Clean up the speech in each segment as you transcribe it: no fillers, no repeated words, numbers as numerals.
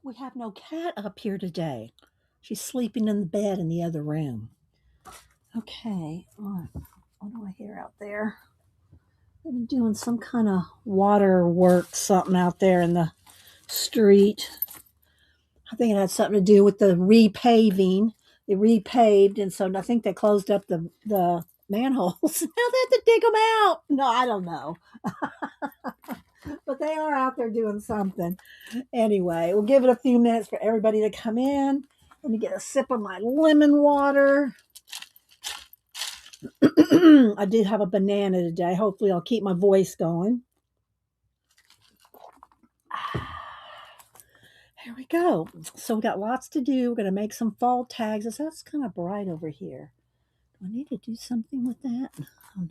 We have no cat up here today. She's sleeping in the bed in the other room. Okay, what do I hear out there? They've been doing some kind of water work, something out there in the street. I think it had something to do with the repaving. They repaved, and so I think they closed up the manholes. Now they have to dig them out. No, I don't know. But they are out there doing something. Anyway, we'll give it a few minutes for everybody to come in. Let me get a sip of my lemon water. I did have a banana today. Hopefully, I'll keep my voice going. Here we go. So we got lots to do. We're going to make some fall tags. That's kind of bright over here. Do I need to do something with that? Oh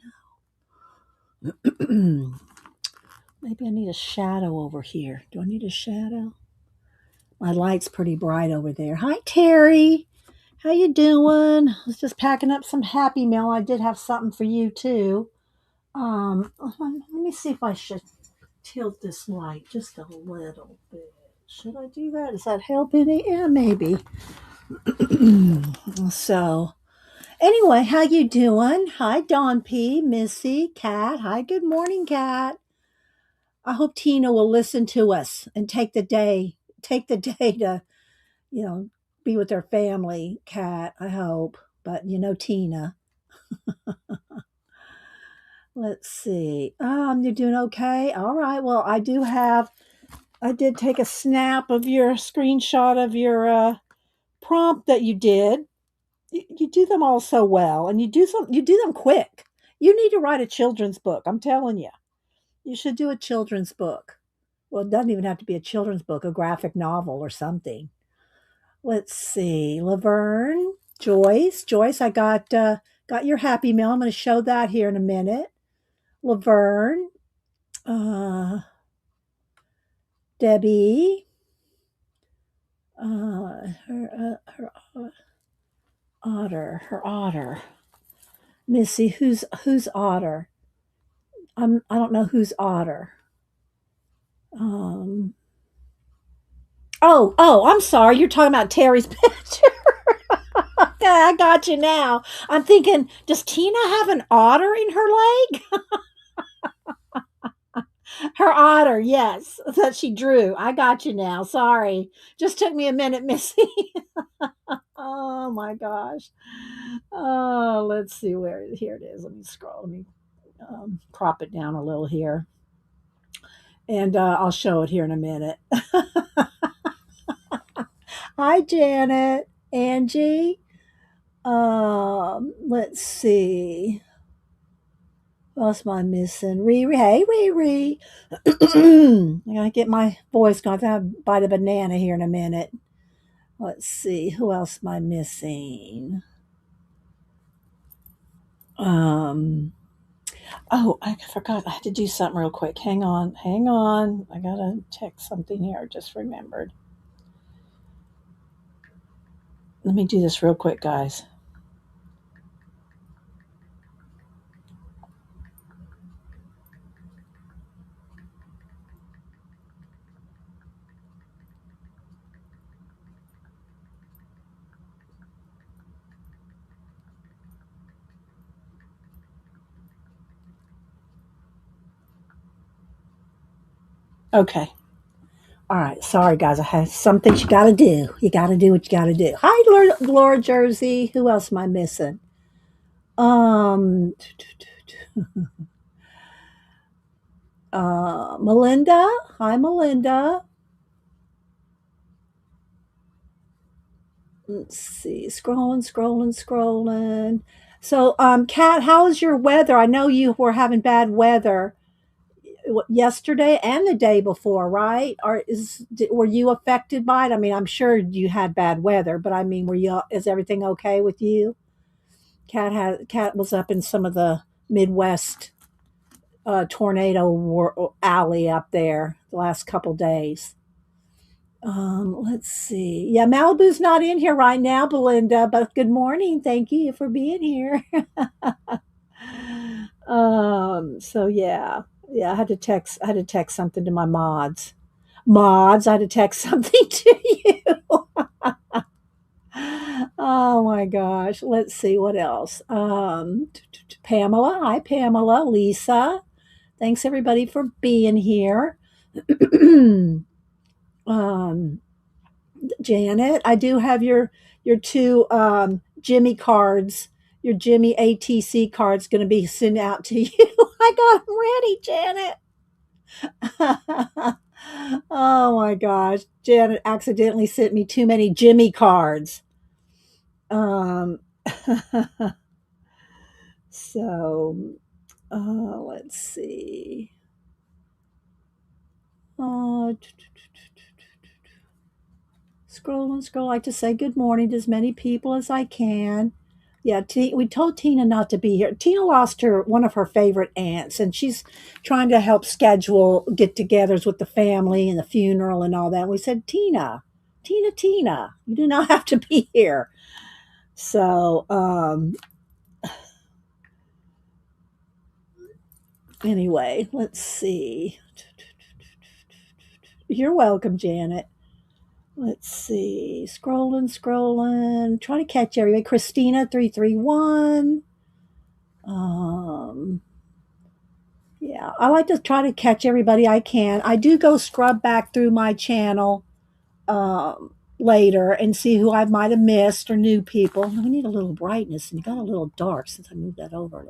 no. Maybe I need a shadow over here. Do I need a shadow? My light's pretty bright over there. Hi, Terry. How you doing? I was just packing up some Happy Meal. I did have something for you too. Let me see if I should tilt this light just a little bit. Should I do that? Does that help any? Yeah, maybe. So, anyway, how you doing? Hi, Dawn P, Missy, Kat. Hi, good morning, Kat. I hope Tina will listen to us and take the day to, be with her family, Kat. I hope. But Tina. Let's see. You're doing okay? All right. Well, I did take a snap of your screenshot of your prompt that you did. You do them all so well, and you do them quick. You need to write a children's book. I'm telling you. You should do a children's book. Well, it doesn't even have to be a children's book, a graphic novel or something. Let's see. Laverne, Joyce, I got your Happy Meal. I'm going to show that here in a minute. Laverne, Debbie, her otter. Missy, who's otter? I don't know who's otter. I'm sorry. You're talking about Terry's picture. Okay, I got you now. I'm thinking, does Tina have an otter in her leg? Her otter, yes, that she drew. I got you now. Sorry. Just took me a minute, Missy. Oh my gosh. Oh, let's see where here it is. Let me scroll. Let me crop it down a little here. And I'll show it here in a minute. Hi, Janet. Angie. Let's see. What else am I missing? Riri. Hey, Riri. I'm gonna get my voice going. I have to bite a banana here in a minute. Let's see. Who else am I missing? Oh, I forgot. I had to do something real quick. Hang on. I gotta check something here. I just remembered. Let me do this real quick, guys. Okay. All right. Sorry, guys. I have some things you got to do. You got to do what you got to do. Hi, Laura Jersey. Who else am I missing? Um, Melinda. Hi, Melinda. Let's see. Scrolling. So, Kat, how is your weather? I know you were having bad weather yesterday and the day before, right? Were you affected by it? I mean, I'm sure you had bad weather, but I mean, is everything okay with you? Kat was up in some of the Midwest tornado alley up there the last couple days. Let's see. Yeah, Malibu's not in here right now, Belinda, but good morning. Thank you for being here. So yeah. Yeah, I had to text something to my mods. mods. I had to text something to you. Oh my gosh. Let's see what else. Pamela. Hi, Pamela. Lisa. Thanks everybody for being here. um, Janet, I do have your two Jimmy cards. Your Jimmy ATC card's going to be sent out to you. I got them ready, Janet. Oh my gosh. Janet accidentally sent me too many Jimmy cards. Um, so, let's see. Uh, Scroll and scroll. I like to say good morning to as many people as I can. Yeah, we told Tina not to be here. Tina lost one of her favorite aunts, and she's trying to help schedule get-togethers with the family and the funeral and all that. We said, Tina, you do not have to be here. So, anyway, let's see. You're welcome, Janet. Let's see. Scrolling. Trying to catch everybody. Christina 331. Um, yeah, I like to try to catch everybody I can. I do go scrub back through my channel later and see who I might have missed or new people. We need a little brightness, and it got a little dark since I moved that over.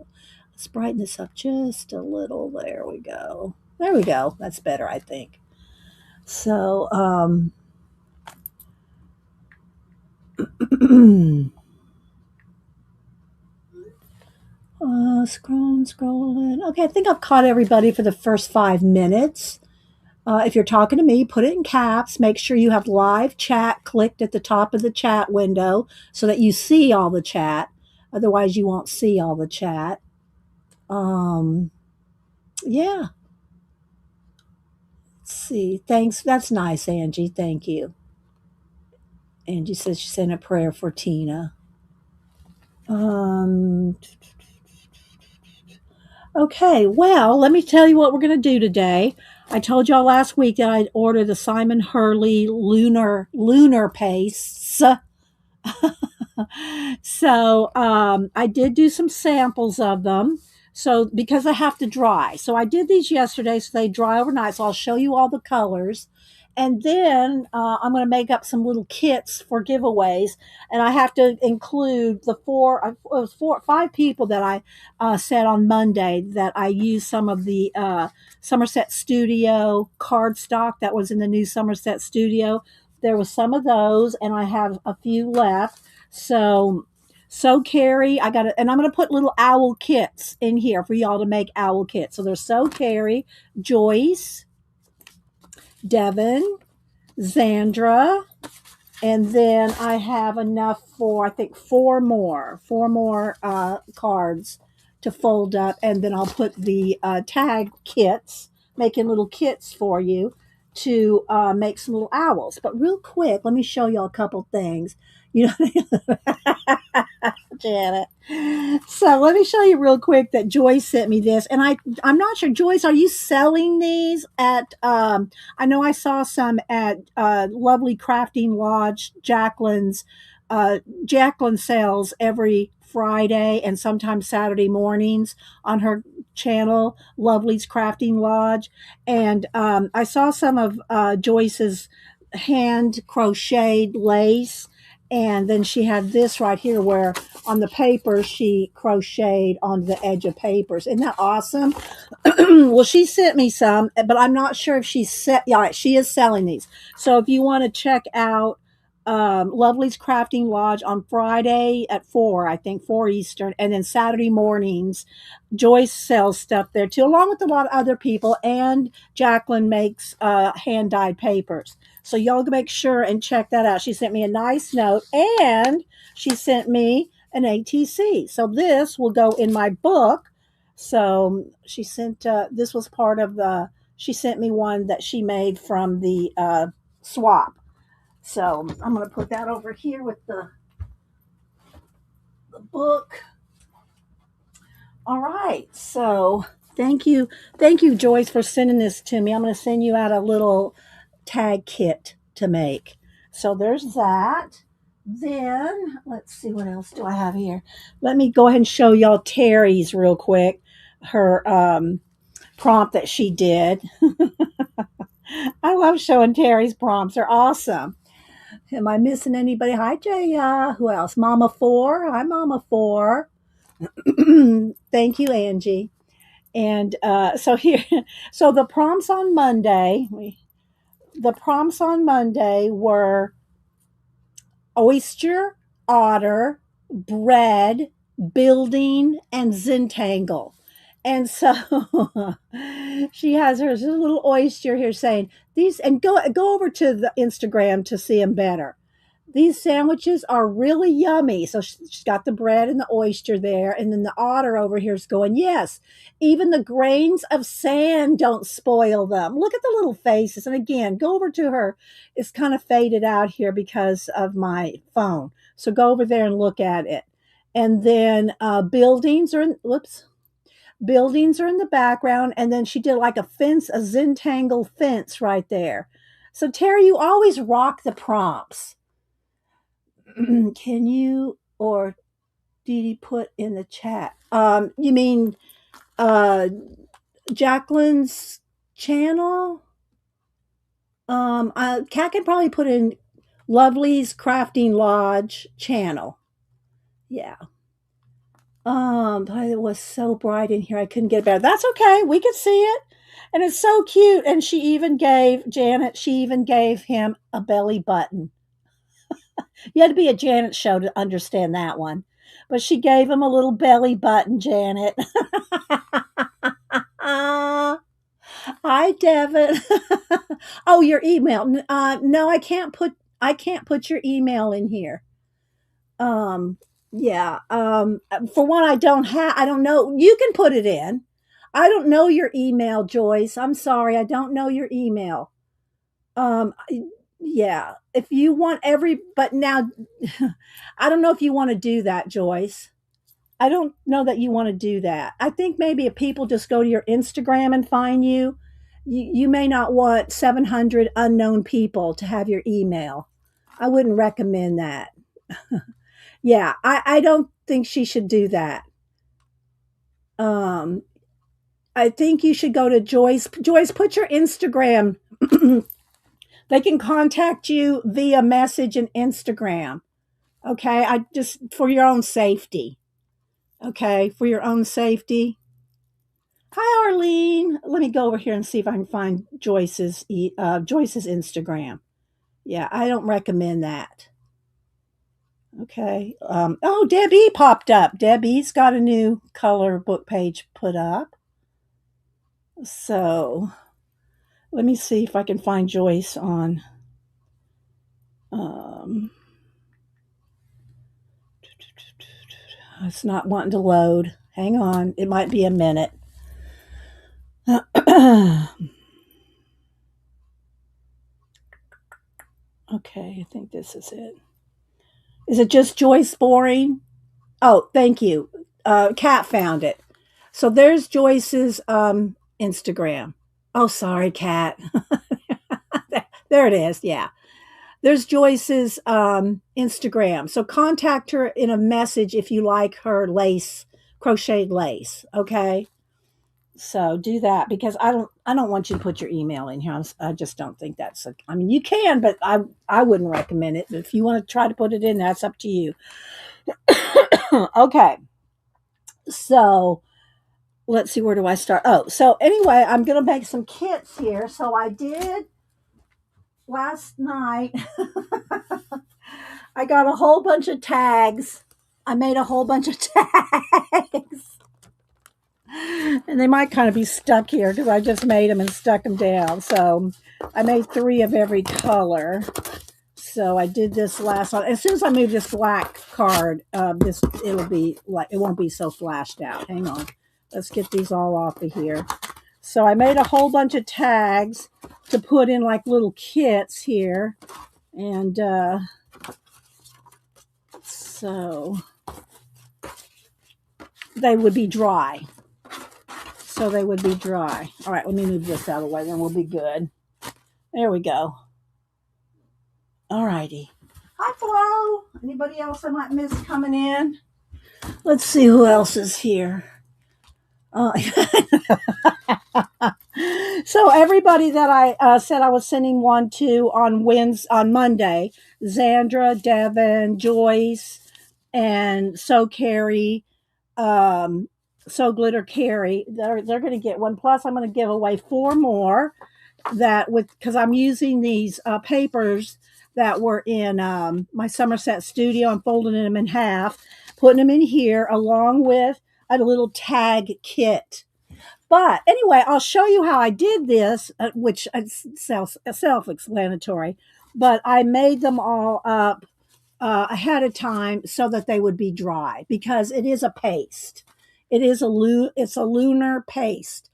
Let's brighten this up just a little. There we go. There we go. That's better, I think. So, scrolling. Okay, I think I've caught everybody for the first 5 minutes. If you're talking to me, put it in caps. Make sure you have live chat clicked at the top of the chat window so that you see all the chat. Otherwise, you won't see all the chat. Yeah. Let's see. Thanks. That's nice, Angie. Thank you. Angie says she sent a prayer for Tina. Okay, well, let me tell you what we're going to do today. I told y'all last week that I'd ordered the Simon Hurley Lunar pastes. So I did do some samples of them. So because I have to dry. So I did these yesterday so they dry overnight. So I'll show you all the colors. And then I'm going to make up some little kits for giveaways. And I have to include the five people that I said on Monday that I used some of the Somerset Studio cardstock that was in the new Somerset Studio. There was some of those, and I have a few left. So Carrie, I got it, and I'm going to put little owl kits in here for y'all to make owl kits. So there's Carrie, Joyce, Devin, Zandra, and then I have enough for I think four more cards to fold up, and then I'll put the tag kits, making little kits for you to make some little owls. But real quick, let me show y'all a couple things. You know, Janet. So let me show you real quick that Joyce sent me this, and I'm not sure, Joyce, are you selling these at? I know I saw some at Lovely Crafting Lodge, Jacqueline's. Jacqueline sells every Friday and sometimes Saturday mornings on her channel, Lovely's Crafting Lodge, and I saw some of Joyce's hand crocheted lace. And then she had this right here where on the paper she crocheted on the edge of papers. Isn't that awesome? Well, she sent me some, but I'm not sure if she is selling these. So if you want to check out Lovely's Crafting Lodge on Friday at 4, I think 4 Eastern, and then Saturday mornings, Joyce sells stuff there too, along with a lot of other people, and Jacqueline makes hand-dyed papers. So y'all make sure and check that out. She sent me a nice note, and she sent me an ATC. So this will go in my book. So she sent, this was part of she sent me one that she made from the swap. So I'm going to put that over here with the book. All right. So thank you, Joyce, for sending this to me. I'm going to send you out a little tag kit to make. So there's that. Then let's see, what else do I have here? Let me go ahead and show y'all Terry's real quick. Her prompt that she did. I love showing Terry's prompts. They're awesome. Am I missing anybody? Hi, Jaya. Who else? Mama Four. Hi, Mama Four. Thank you, Angie. And so here, so the prompts on Monday. The prompts on Monday were oyster, otter, bread, building, and Zentangle. And so she has her little oyster here saying these, and go over to the Instagram to see them better. These sandwiches are really yummy. So she's got the bread and the oyster there. And then the otter over here is going, yes, even the grains of sand don't spoil them. Look at the little faces. And again, go over to her. It's kind of faded out here because of my phone. So go over there and look at it. And then buildings are in the background. And then she did like a fence, a Zentangle fence right there. So Terry, you always rock the prompts. Can you or Dee Dee put in the chat? You mean Jacqueline's channel? Kat can probably put in Lovely's Crafting Lodge channel. Yeah. But it was so bright in here, I couldn't get it better. That's okay. We could see it. And it's so cute. And she even gave him a belly button. You had to be a Janet show to understand that one. But she gave him a little belly button, Janet. Hi, Devin. Oh, your email. No, I can't put your email in here. Yeah. For one, I don't know. You can put it in. I don't know your email, Joyce. I'm sorry. I don't know your email. Yeah, if you want but now, I don't know if you want to do that, Joyce. I don't know that you want to do that. I think maybe if people just go to your Instagram and find you may not want 700 unknown people to have your email. I wouldn't recommend that. Yeah, I don't think she should do that. I think you should go to Joyce. Joyce, put your Instagram. They can contact you via message and Instagram. Okay. I just, for your own safety. Okay. For your own safety. Hi, Arlene. Let me go over here and see if I can find Joyce's Instagram. Yeah. I don't recommend that. Okay. Oh, Debbie popped up. Debbie's got a new color book page put up. So let me see if I can find Joyce on, it's not wanting to load. Hang on. It might be a minute. Okay, I think this is it. Is it just Joyce Boring? Oh, thank you. Kat found it. So there's Joyce's Instagram. Oh, sorry, Kat. There it is. Yeah. There's Joyce's Instagram. So contact her in a message if you like her crocheted lace. Okay. So do that because I don't want you to put your email in here. I just don't think I mean, you can, but I wouldn't recommend it. But if you want to try to put it in, that's up to you. Okay. So let's see, where do I start? Oh, so anyway, I'm going to make some kits here. So I did last night. I got a whole bunch of tags. I made a whole bunch of tags. And they might kind of be stuck here because I just made them and stuck them down. So I made 3 of every color. So I did this last one. As soon as I move this black card, it'll be like, it won't be so flashed out. Hang on. Let's get these all off of here. So I made a whole bunch of tags to put in like little kits here. And so they would be dry. All right, let me move this out of the way, then we'll be good. There we go. All righty. Hi, Flo. Anybody else I might miss coming in? Let's see who else is here. So everybody that I said I was sending one to on Monday, Zandra, Devin, Joyce, and So Carrie, So Glitter Carrie, they're going to get one. Plus, I'm going to give away 4 more because I'm using these papers that were in my Somerset studio. I'm folding them in half, putting them in here along with a little tag kit. But anyway, I'll show you how I did this, which is self-explanatory. But I made them all up ahead of time so that they would be dry because it is a paste. It's a lunar paste.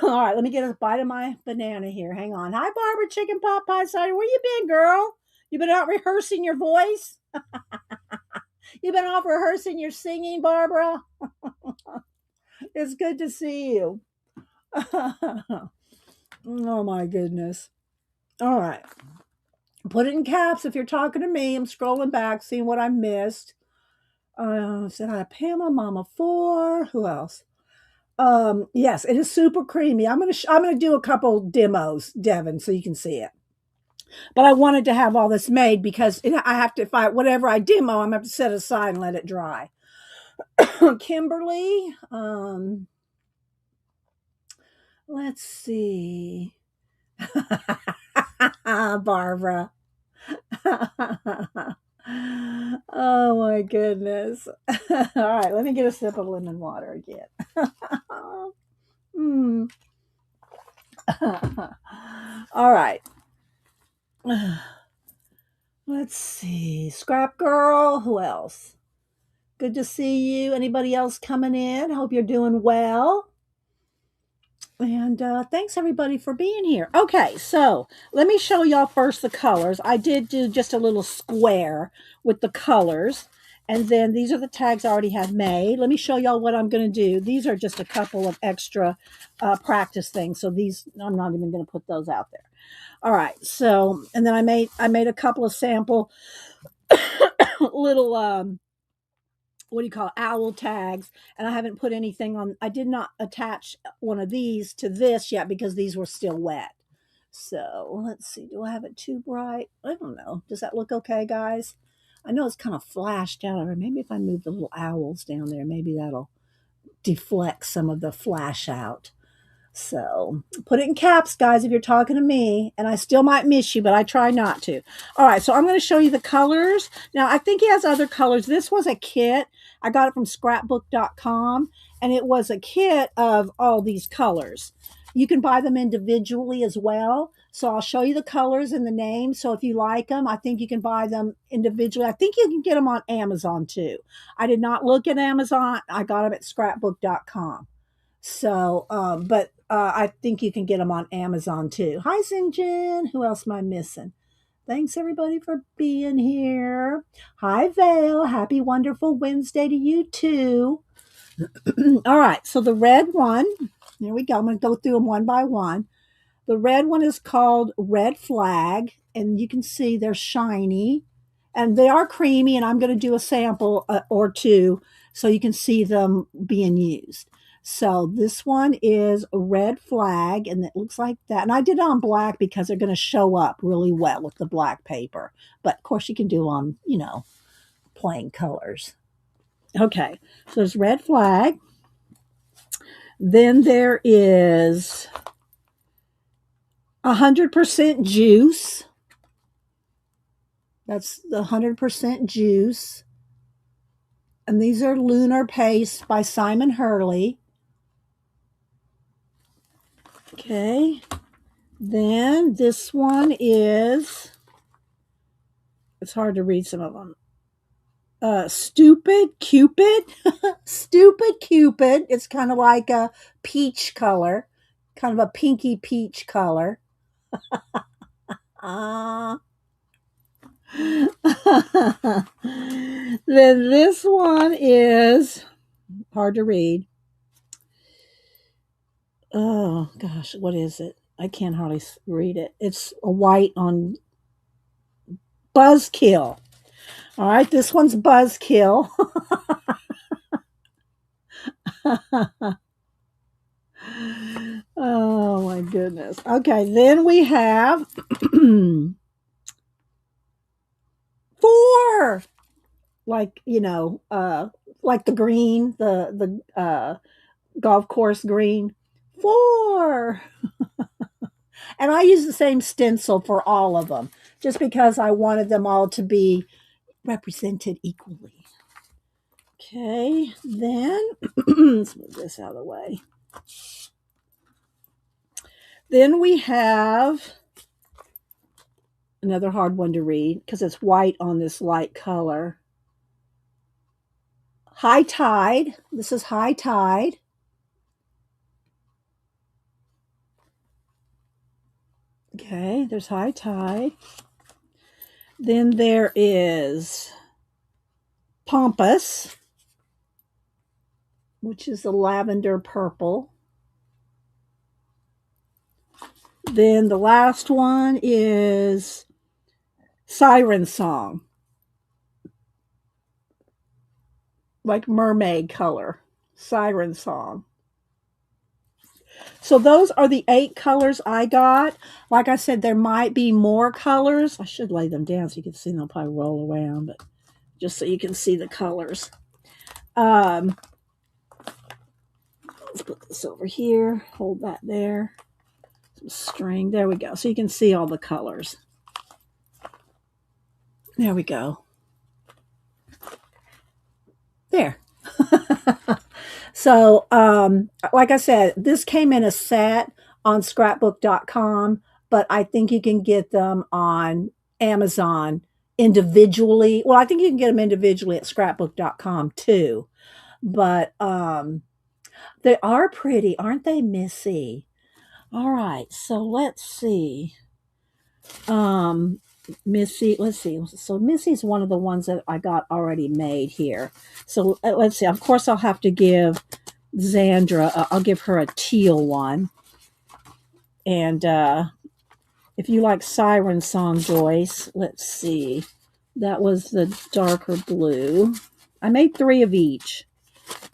All right, let me get a bite of my banana here. Hang on. Hi, Barbara Chicken Pot Pie Cider. Where you been, girl? You been out rehearsing your voice? You been off rehearsing your singing, Barbara? It's good to see you. Oh my goodness. All right. Put it in caps if you're talking to me. I'm scrolling back, seeing what I missed. Said I Pamela Mama 4. Who else? Yes, it is super creamy. I'm gonna do a couple demos, Devin, so you can see it. But I wanted to have all this made because I have to, whatever I demo, I'm gonna have to set aside and let it dry. Kimberly, let's see. Barbara. Oh my goodness. All right, let me get a sip of lemon water again. Mm. All right. Let's see. Scrap Girl. Who else? Good to see you. Anybody else coming in? Hope you're doing well. And thanks everybody for being here. Okay, so let me show y'all first the colors. I did do just a little square with the colors. And then these are the tags I already had made. Let me show y'all what I'm going to do. These are just a couple of extra practice things. So these, I'm not even going to put those out there. All right. So, and then I made a couple of sample little, what do you call it, owl tags, and I haven't put anything on. I did not attach one of these to this yet because these were still wet. So let's see, do I have it too bright? I don't know. Does that look okay, guys? I know it's kind of flashed out of it. Maybe if I move the little owls down there, maybe that'll deflect some of the flash out. So put it in caps, guys, if you're talking to me, and I still might miss you, but I try not to. All right, so I'm going to show you the colors. Now, I think he has other colors. This was a kit. I got it from scrapbook.com, and it was a kit of all these colors. You can buy them individually as well. So I'll show you the colors and the names. So if you like them, I think you can buy them individually. I think you can get them on Amazon too. I did not look at Amazon. I got them at scrapbook.com. So, but I think you can get them on Amazon too. Hi, Sinjin. Who else am I missing? Thanks everybody for being here. Hi, Vale. Happy wonderful Wednesday to you too. All right. So the red one, here we go. I'm going to go through them one by one. The red one is called Red Flag, and you can see they're shiny and they are creamy. And I'm going to do a sample or two so you can see them being used. So this one is a Red Flag, and it looks like that. And I did it on black because they're going to show up really well with the black paper. But of course, you can do on, plain colors. Okay, so there's Red Flag. Then there is 100% juice. That's the 100% juice. And these are Lunar Paste by Simon Hurley. Okay. Then this one is, it's hard to read some of them. Stupid Cupid. Stupid Cupid. It's kind of like a peach color, kind of a pinky peach color. Then this one is hard to read. Oh gosh, what is it? I can't hardly read it. It's a white on Buzzkill. All right, this one's Buzzkill. Oh my goodness. Okay, then we have four. Like, like the green, the golf course green. Four. And I use the same stencil for all of them just because I wanted them all to be represented equally. Okay, then let's move this out of the way. Then we have another hard one to read because it's white on this light color. High Tide. This is High Tide. Okay, there's High Tide. Then there is Pompous, which is the lavender purple. Then the last one is Siren Song, like mermaid color, Siren Song. So those are the 8 colors I got. Like I said, there might be more colors. I should lay them down so you can see them. They'll probably roll around, but just so you can see the colors. Let's put this over here. Hold that there. Some string. There we go. So you can see all the colors. There we go. There. So, like I said, this came in a set on scrapbook.com, but I think you can get them on Amazon individually. Well, I think you can get them individually at scrapbook.com too. But they are pretty, aren't they, Missy? All right, so let's see. Missy, let's see. So Missy's one of the ones that I got already made here. So let's see. Of course, I'll have to give Xandra, I'll give her a teal one. And if you like Siren Song, Joyce, let's see. That was the darker blue. I made 3 of each.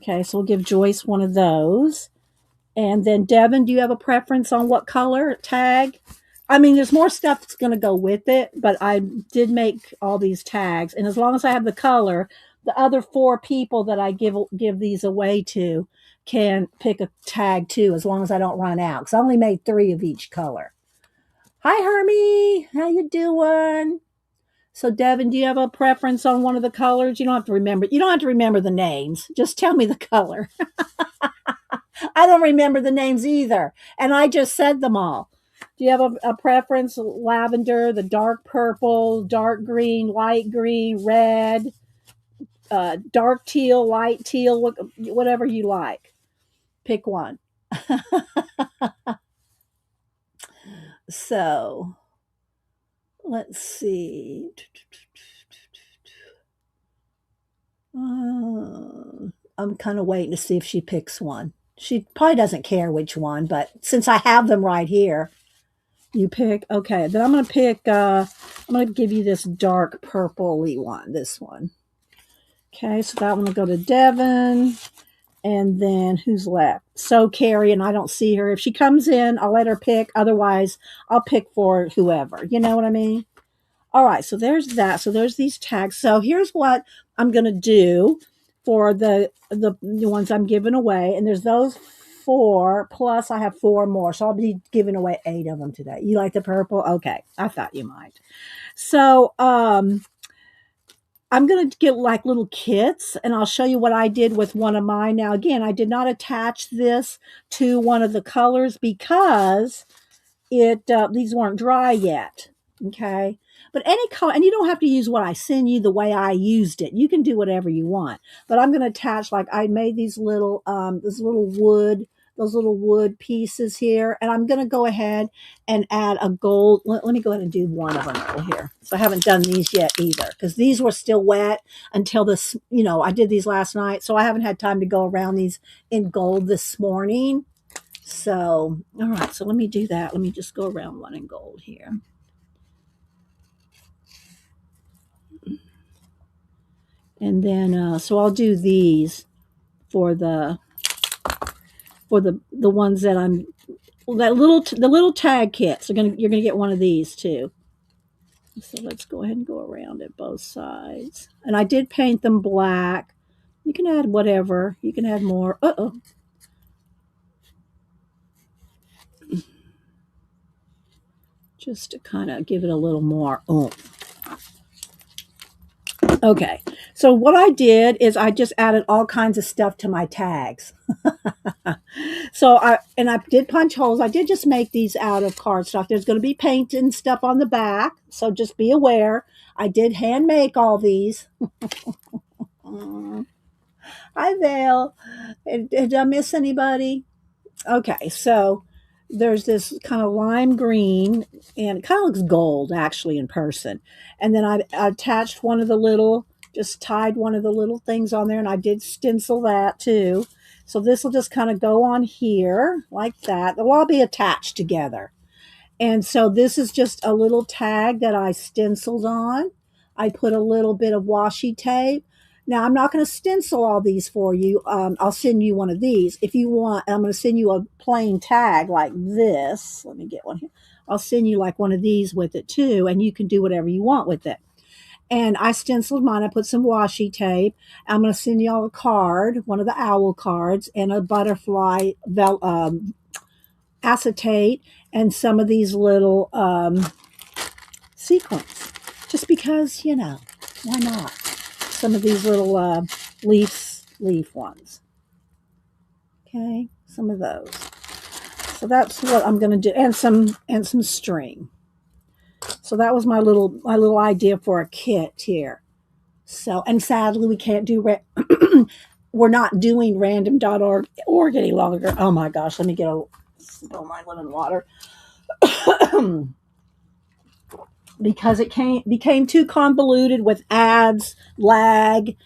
Okay, so we'll give Joyce one of those. And then Devin, do you have a preference on what color tag? I mean, there's more stuff that's going to go with it, but I did make all these tags. And as long as I have the color, the other 4 people that I give these away to can pick a tag too, as long as I don't run out. Because I only made 3 of each color. Hi, Hermie. How you doing? So, Devin, do you have a preference on one of the colors? You don't have to remember. You don't have to remember the names. Just tell me the color. I don't remember the names either. And I just said them all. Do you have a preference? Lavender, the dark purple, dark green, light green, red, dark teal, light teal, whatever you like. Pick one. So, let's see. I'm kind of waiting to see if she picks one. She probably doesn't care which one, but since I have them right here, you pick. Okay, then I'm going to pick, I'm going to give you this dark purple-y one, this one. Okay, so that one will go to Devin. And then who's left? So Carrie, and I don't see her. If she comes in, I'll let her pick. Otherwise, I'll pick for whoever. You know what I mean? All right, so there's that. So there's these tags. So here's what I'm going to do for the ones I'm giving away. And there's those 4, plus I have 4 more. So I'll be giving away 8 of them today. You like the purple? Okay, I thought you might. So I'm going to get like little kits, and I'll show you what I did with one of mine. Now, again, I did not attach this to one of the colors because these weren't dry yet. Okay. But any color, and you don't have to use what I send you the way I used it. You can do whatever you want. But I'm going to attach, like I made these little, those little wood pieces here. And I'm going to go ahead and add a gold. Let me go ahead and do one of them over here. So I haven't done these yet either, because these were still wet until this, I did these last night. So I haven't had time to go around these in gold this morning. So, all right, so let me do that. Let me just go around one in gold here. And then, so I'll do these for the ones that I'm, well, the little tag kits. You're gonna get one of these too. So let's go ahead and go around it both sides. And I did paint them black. You can add whatever. You can add more. Uh-oh. Just to kind of give it a little more oomph. Okay. So what I did is I just added all kinds of stuff to my tags. So I did punch holes. I did just make these out of cardstock. There's going to be paint and stuff on the back. So just be aware. I did hand make all these. Hi, Vale. Did I miss anybody? Okay, so there's this kind of lime green, and it kind of looks gold actually in person. And then I attached one of the little, just tied one of the little things on there, and I did stencil that too. So this will just kind of go on here like that. They'll all be attached together. And so this is just a little tag that I stenciled on. I put a little bit of washi tape. Now, I'm not going to stencil all these for you. I'll send you one of these. If you want, I'm going to send you a plain tag like this. Let me get one here. I'll send you like one of these with it too, and you can do whatever you want with it. And I stenciled mine. I put some washi tape. I'm going to send you all a card, one of the owl cards, and a butterfly acetate, and some of these little sequins. Just because, why not? Some of these little leaf ones. Okay, some of those. So that's what I'm going to do, and some string. So that was my little idea for a kit here. So, and sadly we can't do we're not doing random.org any longer. Oh my gosh, let me spill my lemon water. Because it became too convoluted with ads, lag,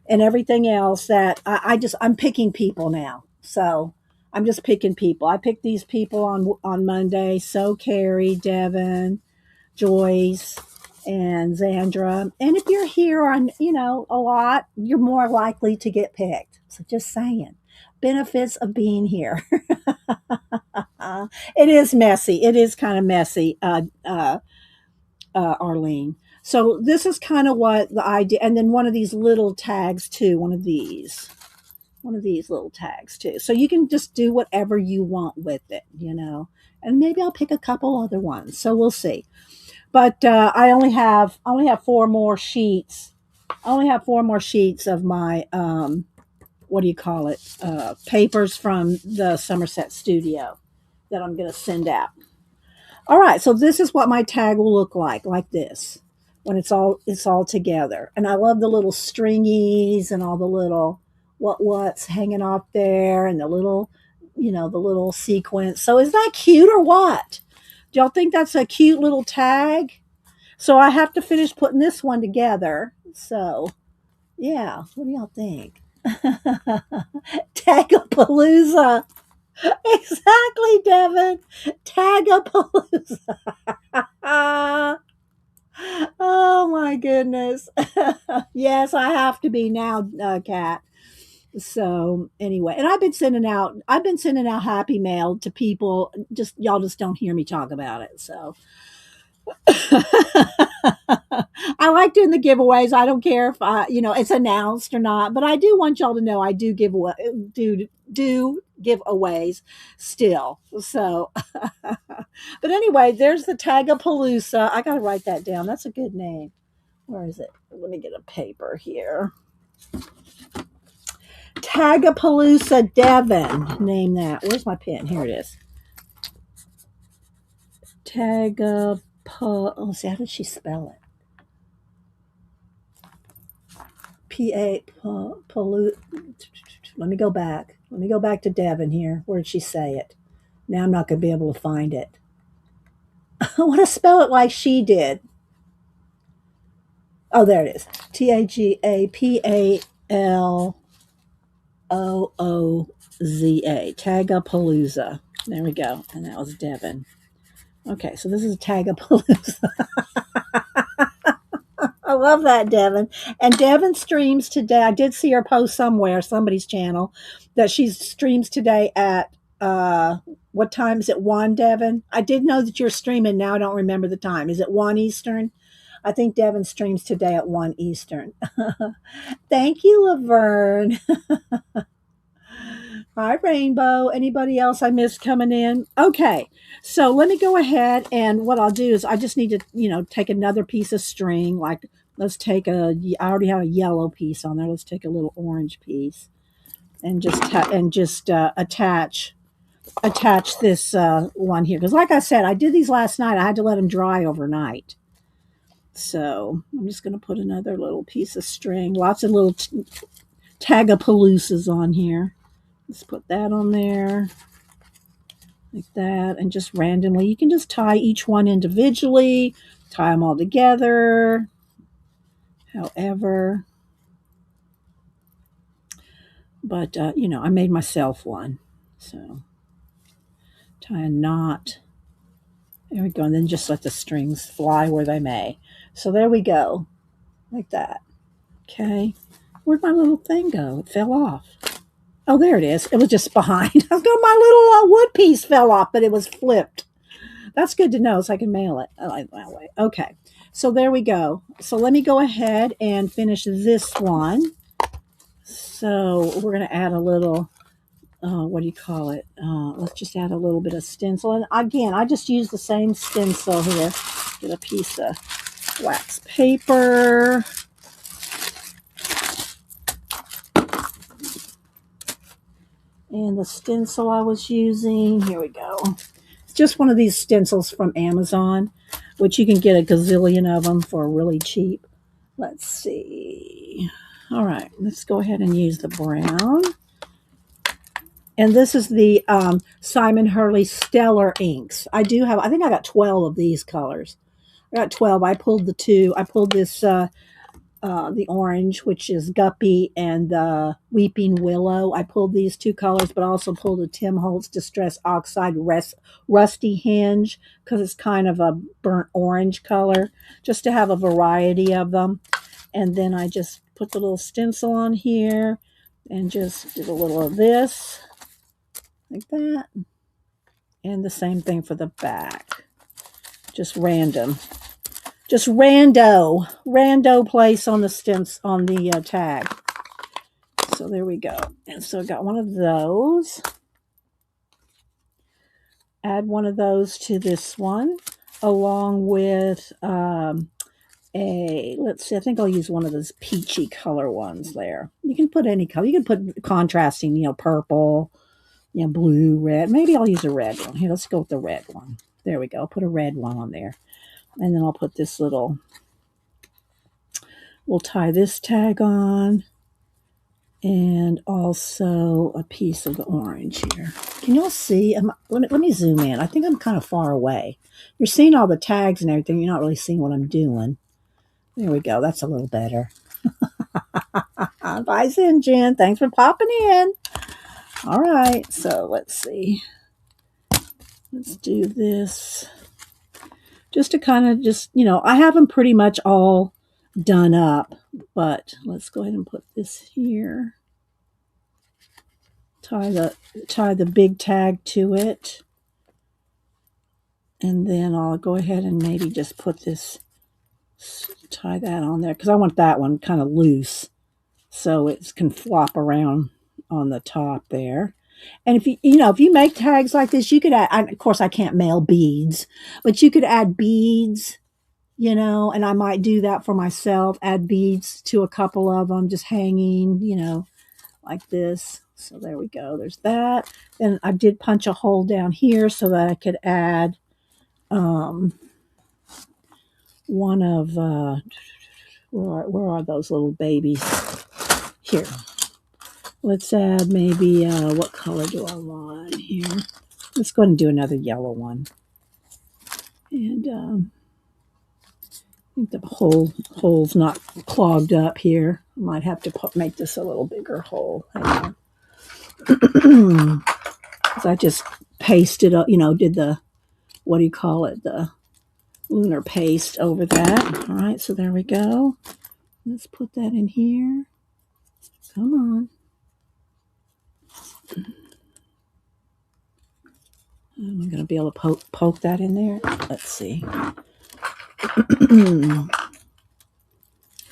and everything else that I'm picking people now. So I'm just picking people. I picked these people on Monday. So Carrie, Devin, Joyce, and Zandra. And if you're here on, a lot, you're more likely to get picked. So just saying. Benefits of being here. It is messy. It is kind of messy. Arlene. So this is kind of what the idea, and then one of these little tags too, one of these little tags too. So you can just do whatever you want with it, and maybe I'll pick a couple other ones. So we'll see. But I only have 4 more sheets. I only have 4 more sheets of my, what do you call it? Papers from the Somerset studio that I'm going to send out. All right, so this is what my tag will look like this, when it's all together. And I love the little stringies and all the little what's hanging off there, and the little, the little sequence. So is that cute or what? Do y'all think that's a cute little tag? So I have to finish putting this one together. So yeah, what do y'all think? Tagapalooza. Exactly, Devin. Tagapalooza. Oh my goodness. Yes, I have to be now, Kat. So anyway, and I've been sending out happy mail to people. Y'all just don't hear me talk about it. So I like doing the giveaways. I don't care if it's announced or not, but I do want y'all to know I do do giveaways still. So, but anyway, there's the Tagapalooza. I got to write that down. That's a good name. Where is it? Let me get a paper here. Tagapalooza Devon. Name that. Where's my pen? Here it is. Let's see, how did she spell it? Let me go back. Let me go back to Devon here. Where did she say it? Now I'm not going to be able to find it. I want to spell it like she did. Oh, there it is. Tagapalooza. Tagapalooza. There we go. And that was Devin. Okay, so this is a Tagapalooza. I love that, Devin. And Devin streams today. I did see her post somewhere, somebody's channel, that she streams today at what time is it? 1, Devin? I did know that you're streaming. Now I don't remember the time. Is it 1 Eastern? I think Devin streams today at 1 Eastern. Thank you, Laverne. Hi, Rainbow. Anybody else I missed coming in? Okay, so let me go ahead, and what I'll do is I just need to, take another piece of string. Like, let's take I already have a yellow piece on there. Let's take a little orange piece and just attach this one here. Because like I said, I did these last night. I had to let them dry overnight. So I'm just going to put another little piece of string. Lots of little Tagapaloozas on here. Let's put that on there like that, and just randomly, you can just tie each one individually, tie them all together, however. But, I made myself one. So tie a knot. There we go. And then just let the strings fly where they may. So there we go. Like that. Okay. Where'd my little thing go? It fell off. Oh, there it is. It was just behind. I was going, my little wood piece fell off, but it was flipped. That's good to know, so I can mail it that way. Okay, so there we go. So let me go ahead and finish this one. So we're going to add a little, what do you call it? Let's just add a little bit of stencil. And again, I just use the same stencil here. Get a piece of wax paper. And the stencil I was using, here we go. It's just one of these stencils from Amazon, which you can get a gazillion of them for really cheap. Let's see. All right, let's go ahead and use the brown. And this is the Simon Hurley Stellar inks. I think I got 12 of these colors. I got 12. I pulled the two. I pulled this the orange, which is Guppy, and the Weeping Willow. I pulled these two colors, but I also pulled a Tim Holtz Distress Oxide Rusty Hinge, because it's kind of a burnt orange color, just to have a variety of them. And then I just put the little stencil on here and just did a little of this, like that. And the same thing for the back. Just random. Just rando place on the tag. So there we go. And so I got one of those. Add one of those to this one, along with let's see, I think I'll use one of those peachy color ones there. You can put any color. You can put contrasting, purple, blue, red. Maybe I'll use a red one. Here, let's go with the red one. There we go. I'll put a red one on there. And then I'll put this we'll tie this tag on, and also a piece of the orange here. Can y'all see? Let me zoom in. I think I'm kind of far away. You're seeing all the tags and everything. You're not really seeing what I'm doing. There we go. That's a little better. Bye, Zinjin. Thanks for popping in. All right. So let's see. Let's do this. Just to kind of I have them pretty much all done up, but let's go ahead and put this here. Tie the big tag to it. And then I'll go ahead and maybe just tie that on there, because I want that one kind of loose so it can flop around on the top there. And if you make tags like this, you could add, of course I can't mail beads, but you could add beads, and I might do that for myself, add beads to a couple of them, just hanging, like this. So there we go. There's that. And I did punch a hole down here so that I could add one of, where are those little babies? Here. Let's add maybe, what color do I want here? Let's go ahead and do another yellow one. And I think the hole's not clogged up here. I might have to make this a little bigger hole. Because I just pasted up, did the, what do you call it? The lunar paste over that. All right, so there we go. Let's put that in here. Come on. I'm going to be able to poke that in there. Let's see.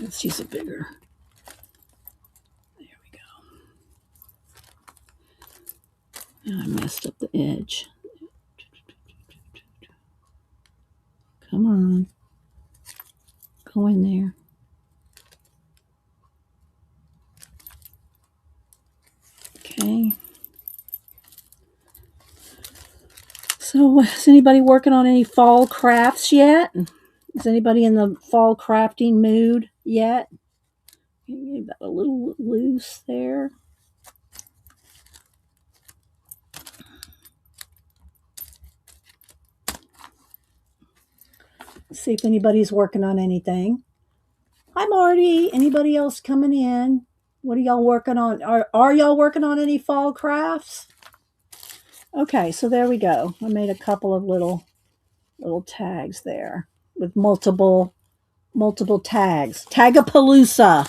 Let's use a bigger. There we go. I messed up the edge. Come on. Go in there. Okay. So, is anybody working on any fall crafts yet? Is anybody in the fall crafting mood yet? Maybe a little loose there. Let's see if anybody's working on anything. Hi, Marty. Anybody else coming in? What are y'all working on? Are y'all working on any fall crafts? Okay, so there we go. I made a couple of little tags there with multiple tags. Tagapalooza.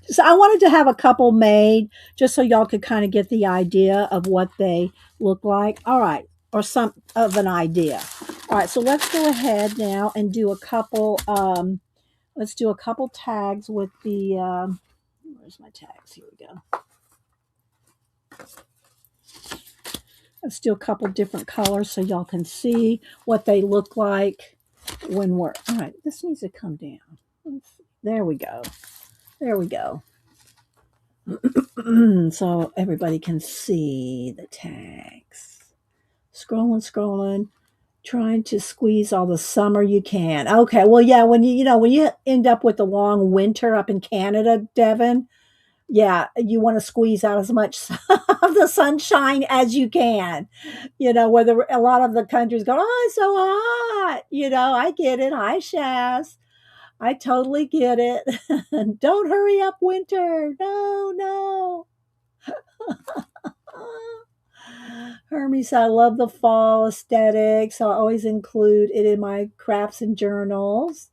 So I wanted to have a couple made just so y'all could kind of get the idea of what they look like. All right, or some of an idea. All right, so let's go ahead now and do a couple. Let's do a couple tags with the. Where's my tags? Here we go. Let's do a couple different colors so y'all can see what they look like when we're. All right, this needs to come down. There we go. There we go. So everybody can see the tags. Scrolling, trying to squeeze all the summer you can. Okay, well, yeah, when you end up with a long winter up in Canada, Devin, yeah, you want to squeeze out as much of the sunshine as you can. Where a lot of the countries go, oh, it's so hot. I get it. Hi, Shaz. I totally get it. Don't hurry up, winter. No. Hermes, I love the fall aesthetics. I always include it in my crafts and journals.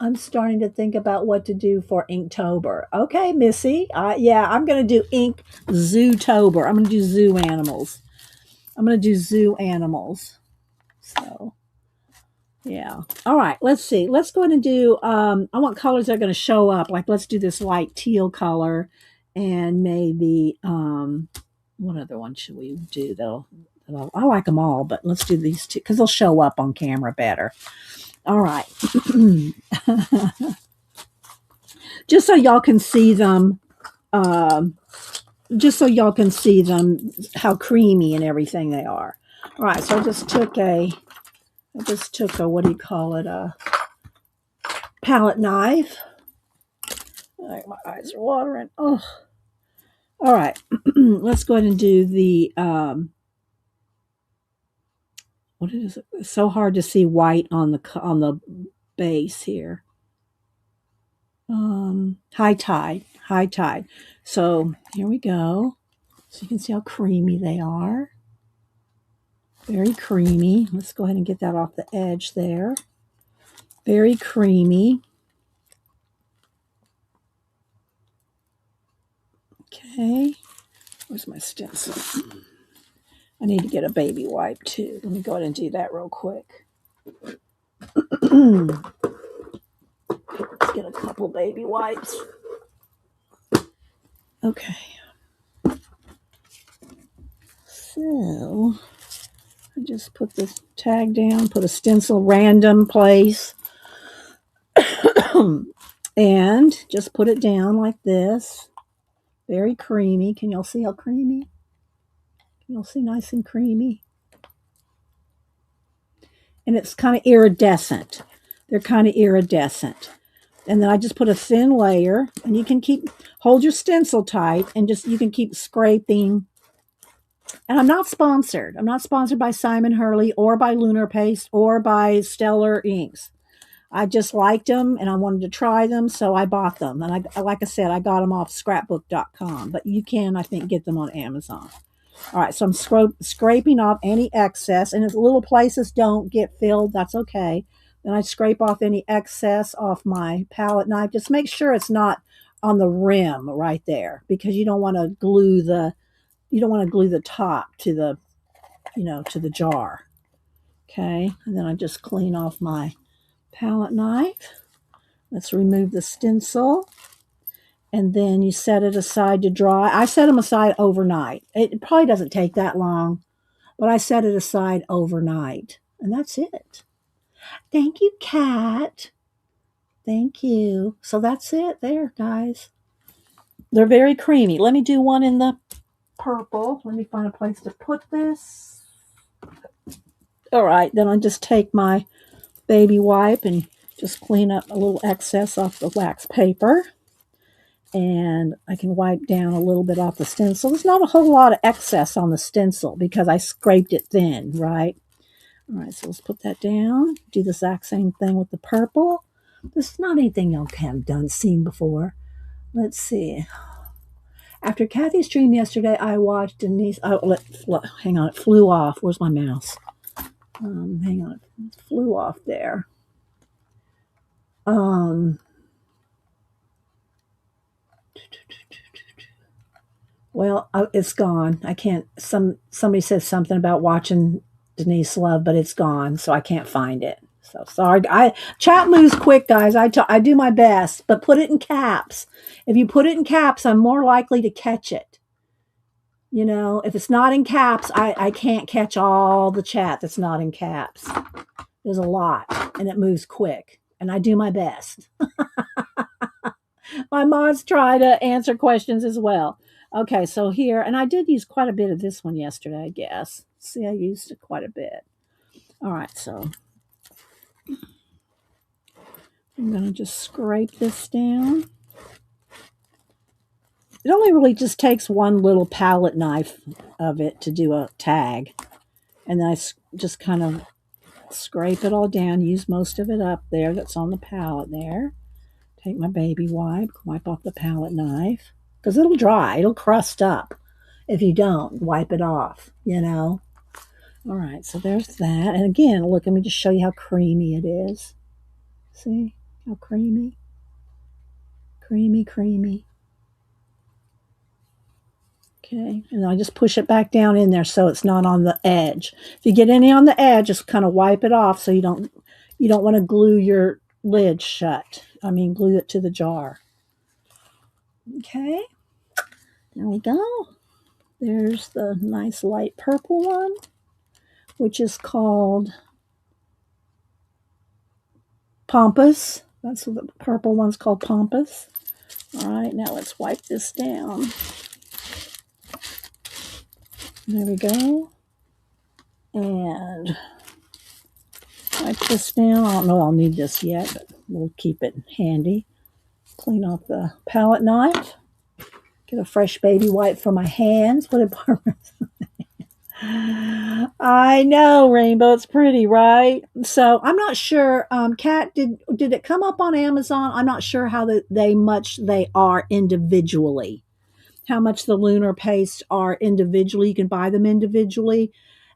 I'm starting to think about what to do for Inktober. Okay, Missy. Yeah, I'm going to do Ink Zootober. I'm going to do zoo animals. So, yeah. All right, let's see. Let's go ahead and do, I want colors that are going to show up. Like, let's do this light teal color and maybe, what other one should we do, though? I like them all, but let's do these two because they'll show up on camera better. All right. Just so y'all can see them, how creamy and everything they are. All right, so I just took a, what do you call it, a palette knife. My eyes are watering. Oh. All right, let's go ahead and do the, what is it? It's so hard to see white on the base here. High tide. So here we go. So you can see how creamy they are. Very creamy. Let's go ahead and get that off the edge there. Very creamy. Okay. Where's my stencil? I need to get a baby wipe too. Let me go ahead and do that real quick. Let's get a couple baby wipes. Okay. So I just put the tag down, put a stencil random place, and just put it down like this. Very creamy. Can y'all see how creamy? Can y'all see nice and creamy? And it's kind of iridescent. They're kind of iridescent. And then I just put a thin layer, and you can hold your stencil tight, and you can keep scraping. And I'm not sponsored. I'm not sponsored by Simon Hurley or by Lunar Paste or by Stellar Inks. I just liked them and I wanted to try them, so I bought them. And like I said, I got them off scrapbook.com, but you can, I think, get them on Amazon. All right, so I'm scraping off any excess, and if little places don't get filled, that's okay. Then I scrape off any excess off my palette knife. Just make sure it's not on the rim right there, because you don't want to glue the top to the to the jar. Okay, and then I just clean off my palette knife. Let's remove the stencil. And then you set it aside to dry. I set them aside overnight. It probably doesn't take that long, but I set it aside overnight. And that's it. Thank you, Kat. Thank you. So that's it there, guys. They're very creamy. Let me do one in the purple. Let me find a place to put this. All right, then I just take my baby wipe and just clean up a little excess off the wax paper. And I can wipe down a little bit off the stencil. There's not a whole lot of excess on the stencil because I scraped it thin, right? All right, so let's put that down. Do the exact same thing with the purple. This is not anything y'all haven't seen before. Let's see. After Kathy's stream yesterday, I watched Denise. Oh, hang on, it flew off. Where's my mouse? Hang on, it flew off there. Well, it's gone. I can't. Somebody said something about watching Denise Love, but it's gone, so I can't find it. So sorry. Chat moves quick, guys. I do my best, but put it in caps. If you put it in caps, I'm more likely to catch it. You know, if it's not in caps, I can't catch all the chat that's not in caps. There's a lot, and it moves quick, and I do my best. My mods try to answer questions as well. Okay, so here, and I did use quite a bit of this one yesterday, I guess. See, I used it quite a bit. All right, so I'm going to just scrape this down. It only really just takes one little palette knife of it to do a tag. And then I just kind of scrape it all down, use most of it up there that's on the palette there. Take my baby wipe off the palette knife. Because it'll dry. It'll crust up if you don't wipe it off, you know. All right, so there's that. And again, look, let me just show you how creamy it is. See how creamy? Creamy, creamy. Okay, and I just push it back down in there so it's not on the edge. If you get any on the edge, just kind of wipe it off so you don't want to glue your lid shut. I mean, glue it to the jar. Okay, there we go. There's the nice light purple one, which is called Pampas. That's what the purple one's called, Pampas. All right, now let's wipe this down. There we go. And wipe this down. I don't know I'll need this yet, but we'll keep it handy. Clean off the palette knife. Get a fresh baby wipe for my hands. What did Barbara say? I know, Rainbow. It's pretty, right? So I'm not sure. Kat, did it come up on Amazon? I'm not sure how much they are individually. How much the lunar paste are individually. You can buy them individually,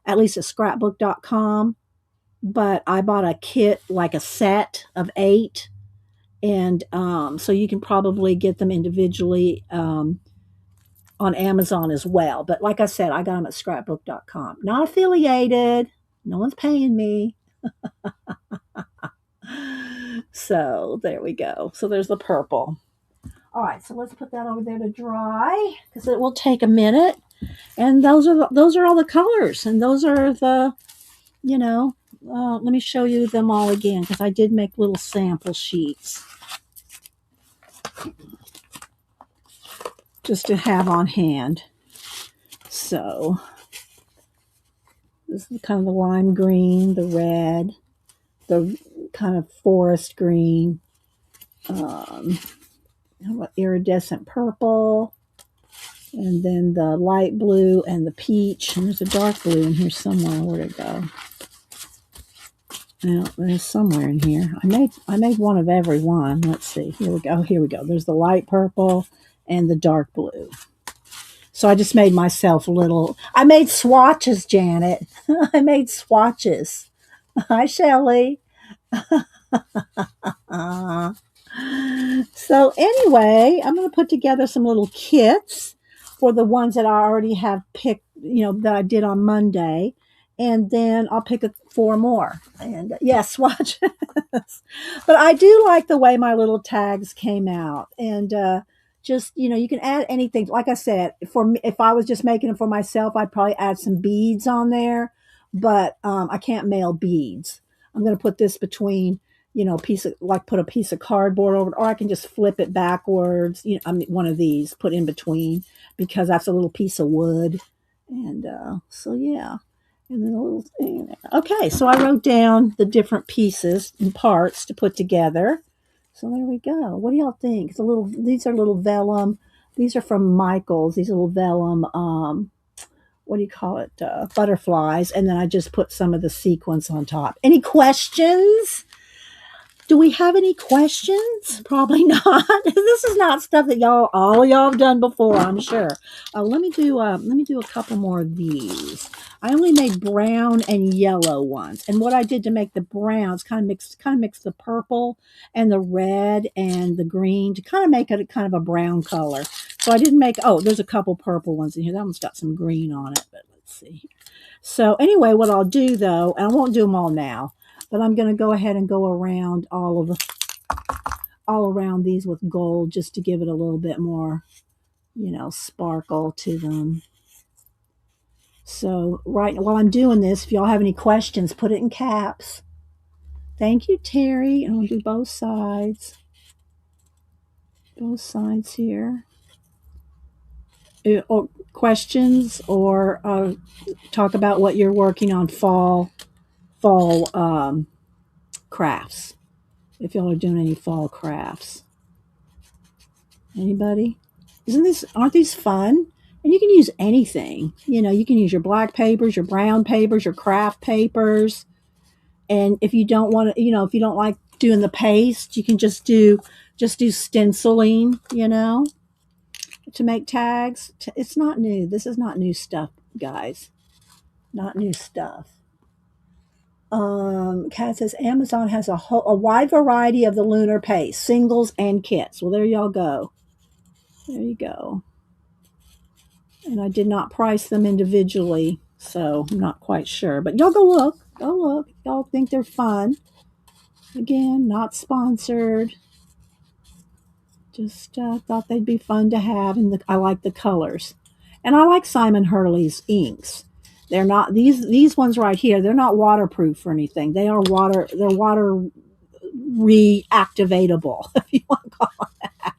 at least at scrapbook.com. But I bought a kit, like a set of 8. And so you can probably get them individually on Amazon as well. But like I said, I got them at scrapbook.com. Not affiliated. No one's paying me. So there we go. So there's the purple. All right, so let's put that over there to dry because it will take a minute. And those are all the colors. And those are the, let me show you them all again because I did make little sample sheets just to have on hand. So this is kind of the lime green, the red, the kind of forest green, iridescent purple, and then the light blue and the peach. And there's a dark blue in here somewhere. Where'd it go? Now, there's somewhere in here. I made one of every one. Let's see. Here we go. Here we go. There's the light purple and the dark blue. So I just made myself little. I made swatches, Janet. I made swatches. Hi, Shelley. Uh, so anyway, I'm going to put together some little kits for the ones that I already have picked, that I did on Monday. And then I'll pick four more. And yes, swatches. But I do like the way my little tags came out. And just, you can add anything. Like I said, for me, if I was just making them for myself, I'd probably add some beads on there. But I can't mail beads. I'm going to put this between put a piece of cardboard over it, or I can just flip it backwards. I mean, one of these put in between because that's a little piece of wood. And so, yeah. And then a little thing there. Okay, so I wrote down the different pieces and parts to put together. So there we go. What do y'all think? These are little vellum. These are from Michael's. These little vellum, what do you call it? Butterflies. And then I just put some of the sequins on top. Any questions? Do we have any questions? Probably not. This is not stuff that all of y'all have done before, I'm sure. Let me do a couple more of these. I only made brown and yellow ones, and what I did to make the browns kind of mix the purple and the red and the green to kind of make it kind of a brown color. So I didn't make. Oh, there's a couple purple ones in here. That one's got some green on it, but let's see. So anyway, what I'll do though, and I won't do them all now. But I'm going to go ahead and go around all around these with gold just to give it a little bit more, sparkle to them. So right while I'm doing this, if y'all have any questions, put it in caps. Thank you, Terry. And I'll do both sides. Both sides here. Or questions or talk about what you're working on fall crafts. If y'all are doing any fall crafts. Anybody? Aren't these fun? And you can use anything. You can use your black papers, your brown papers, your craft papers. And if you don't want to, if you don't like doing the paste, you can just do stenciling, to make tags. It's not new. This is not new stuff, guys. Not new stuff. Kat says Amazon has a wide variety of the lunar paste, singles and kits. Well, there y'all go. There you go. And I did not price them individually, so I'm not quite sure. But y'all go look. Go look. Y'all think they're fun. Again, not sponsored. Just thought they'd be fun to have, and I like the colors. And I like Simon Hurley's inks. They're not these ones right here. They're not waterproof or anything. They're water reactivatable, if you want to call it that.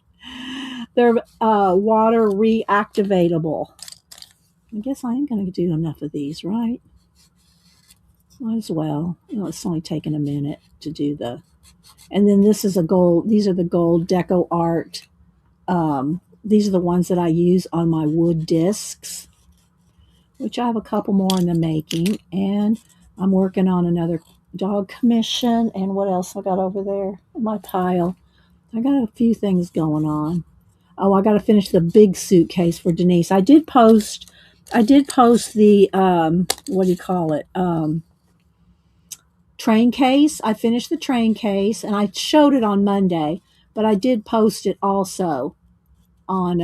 They're water reactivatable. I guess I am going to do enough of these, right? Might as well. It's only taken a minute to do the. And then this is a gold. These are the gold deco art. These are the ones that I use on my wood discs, which I have a couple more in the making. And I'm working on another dog commission. And what else I got over there in my pile? I got a few things going on. Oh, I got to finish the big suitcase for Denise. I did post the what do you call it? Train case. I finished the train case and I showed it on Monday, but I did post it also on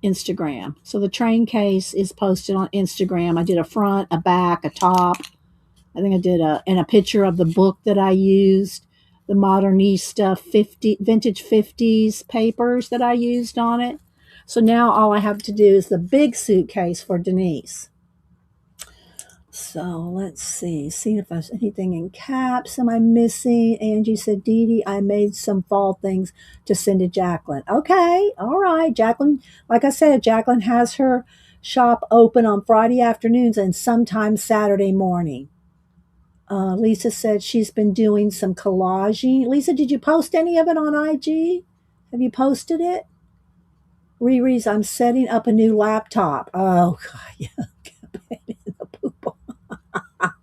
Instagram. So the train case is posted on Instagram. I did a front, a back, a top. I think I did a picture of the book that I used, the Modernista vintage 50s papers that I used on it. So now all I have to do is the big suitcase for Denise. So let's see if there's anything in caps. Am I missing? Angie said, Dee Dee, I made some fall things to send to Jacqueline. Okay, all right. Jacqueline, like I said, Jacqueline has her shop open on Friday afternoons and sometimes Saturday morning. Lisa said she's been doing some collaging. Lisa, did you post any of it on IG? Have you posted it? Riri's, I'm setting up a new laptop. Oh, God, yeah.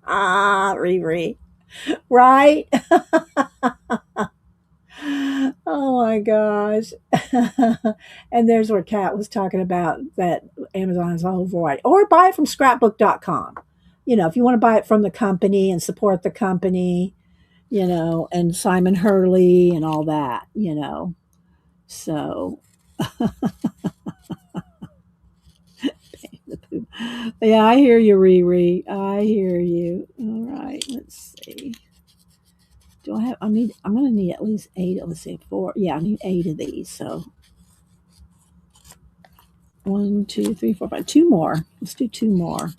Riri. Right? Oh my gosh. And there's where Kat was talking about that Amazon has a whole variety. Or buy it from scrapbook.com. You know, if you want to buy it from the company and support the company, you know, and Simon Hurley and all that, you know. So, yeah, I hear you, Riri. I hear you. All right, let's see. Do I have, I'm going to need at least eight. Let's see, four. Yeah, I need eight of these. So, one, two, three, four, five. Two more. Let's do two more.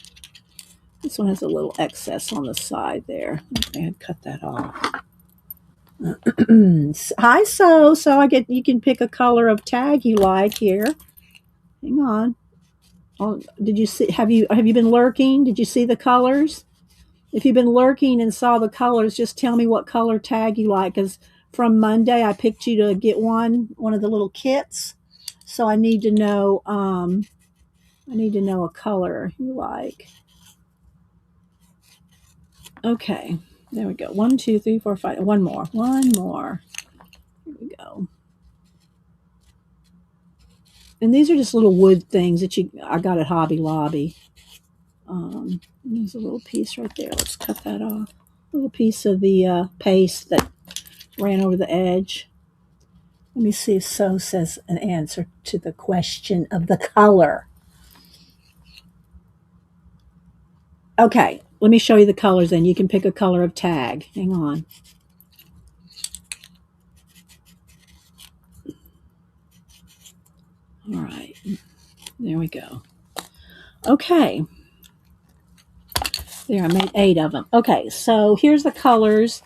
This one has a little excess on the side there. Okay, I'd cut that off. Hi, so I get you can pick a color of tag you like here. Hang on. Oh, did you see? Have you been lurking? Did you see the colors? If you've been lurking and saw the colors, just tell me what color tag you like. Because from Monday, I picked you to get one of the little kits. So I need to know. I need to know a color you like. Okay, there we go. One, two, three, four, five. One more. One more. Here we go. And these are just little wood things that I got at Hobby Lobby. There's a little piece right there. Let's cut that off. A little piece of the paste that ran over the edge. Let me see if So says an answer to the question of the color. Okay, let me show you the colors then. You can pick a color of tag. Hang on. All right, there we go. Okay. There, I made 8 of them. Okay, so here's the colors.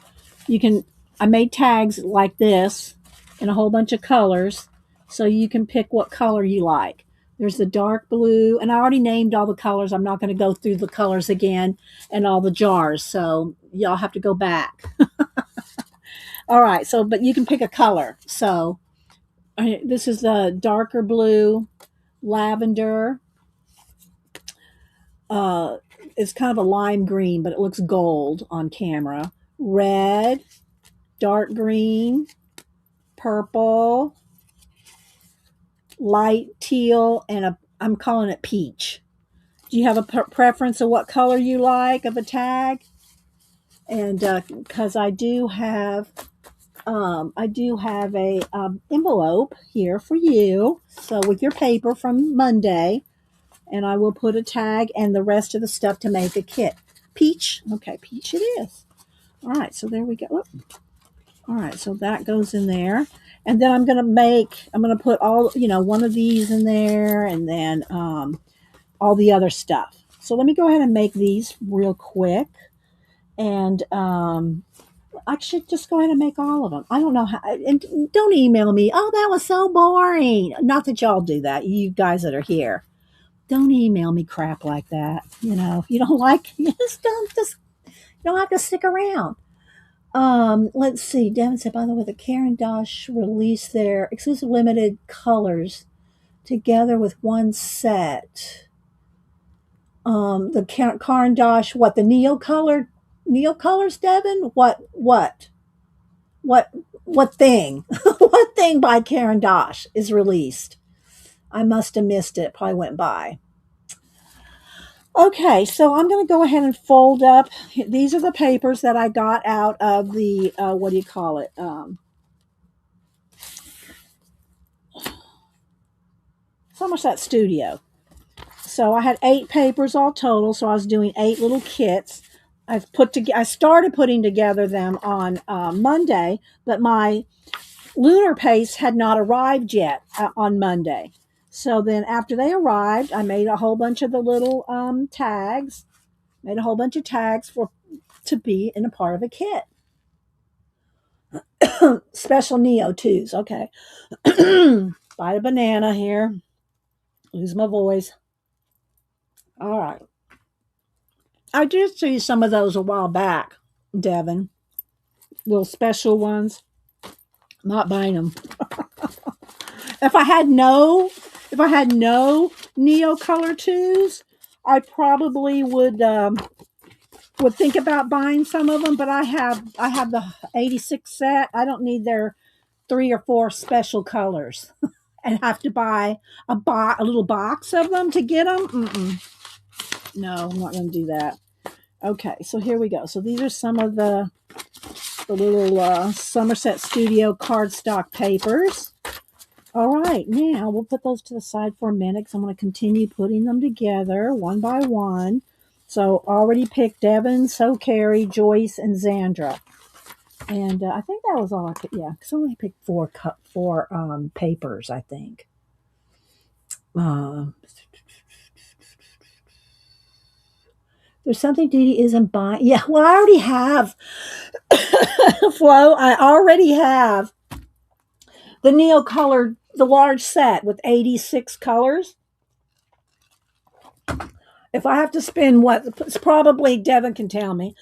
I made tags like this in a whole bunch of colors, so you can pick what color you like. There's the dark blue, and I already named all the colors. I'm not going to go through the colors again and all the jars, so y'all have to go back. All right, so, but you can pick a color. So this is the darker blue, lavender, it's kind of a lime green, but it looks gold on camera. Red, dark green, purple, light teal, and I'm calling it peach. Do you have a preference of what color you like of a tag? And because I do have a envelope here for you. So with your paper from Monday, and I will put a tag and the rest of the stuff to make a kit. Peach. Okay, peach it is. All right, so there we go. All right, so that goes in there. And then I'm going to put all, one of these in there and then all the other stuff. So let me go ahead and make these real quick. And I should just go ahead and make all of them. I don't know how, and don't email me. Oh, that was so boring. Not that y'all do that, you guys that are here. Don't email me crap like that. If you don't like, you don't have to stick around. Let's see. Devin said, by the way, the Caran d'Ache released their exclusive limited colors together with one set. The Caran d'Ache, what, the Neo colors, Devin? What thing? What thing by Caran d'Ache is released? I must have missed it. Probably went by. Okay, so I'm going to go ahead and fold up. These are the papers that I got out of the, what do you call it? Somerset Studio. So I had 8 papers all total, so I was doing 8 little kits. I started putting together them on Monday, but my lunar paste had not arrived yet on Monday. So then after they arrived, I made a whole bunch of the little tags. Made a whole bunch of tags to be in a part of a kit. Special Neo 2s. Okay. Bite a banana here. Lose my voice. All right. I did see some of those a while back, Devin. Little special ones. Not buying them. If I had no Neo color 2s, I probably would would think about buying some of them, but I have the 86 set. I don't need their 3 or 4 special colors and have to buy a little box of them to get them. No, I'm not going to do that. Okay, so here we go. So these are some of the little Somerset Studio cardstock papers. All right, now we'll put those to the side for a minute because I'm going to continue putting them together one by one. So already picked Devin, So Carrie, Joyce, and Zandra. And I think that was all I picked. Yeah, because I only picked four papers, I think. There's something Dee Dee isn't buying. Yeah, well, I already have. Flo, I already have the Neo Color, the large set with 86 colors. If I have to spend it's probably, Devin can tell me,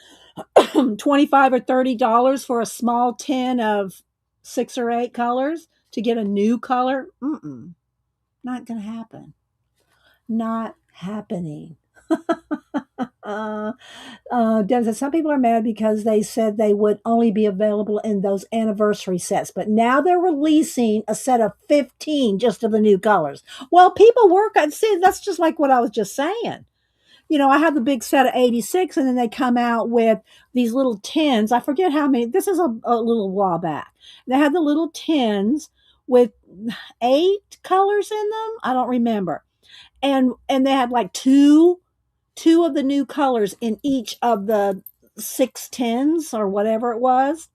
$25 or $30 for a small tin of 6 or 8 colors to get a new color, not going to happen. Not happening. Devin said some people are mad because they said they would only be available in those anniversary sets, but now they're releasing a set of 15 just of the new colors. Well, people work. See, that's just like what I was just saying. You know, I have the big set of 86, and then they come out with these little tins. I forget how many. This is a little while back. They had the little tins with 8 colors in them. I don't remember. And they had like two of the new colors in each of the 6 tins or whatever it was.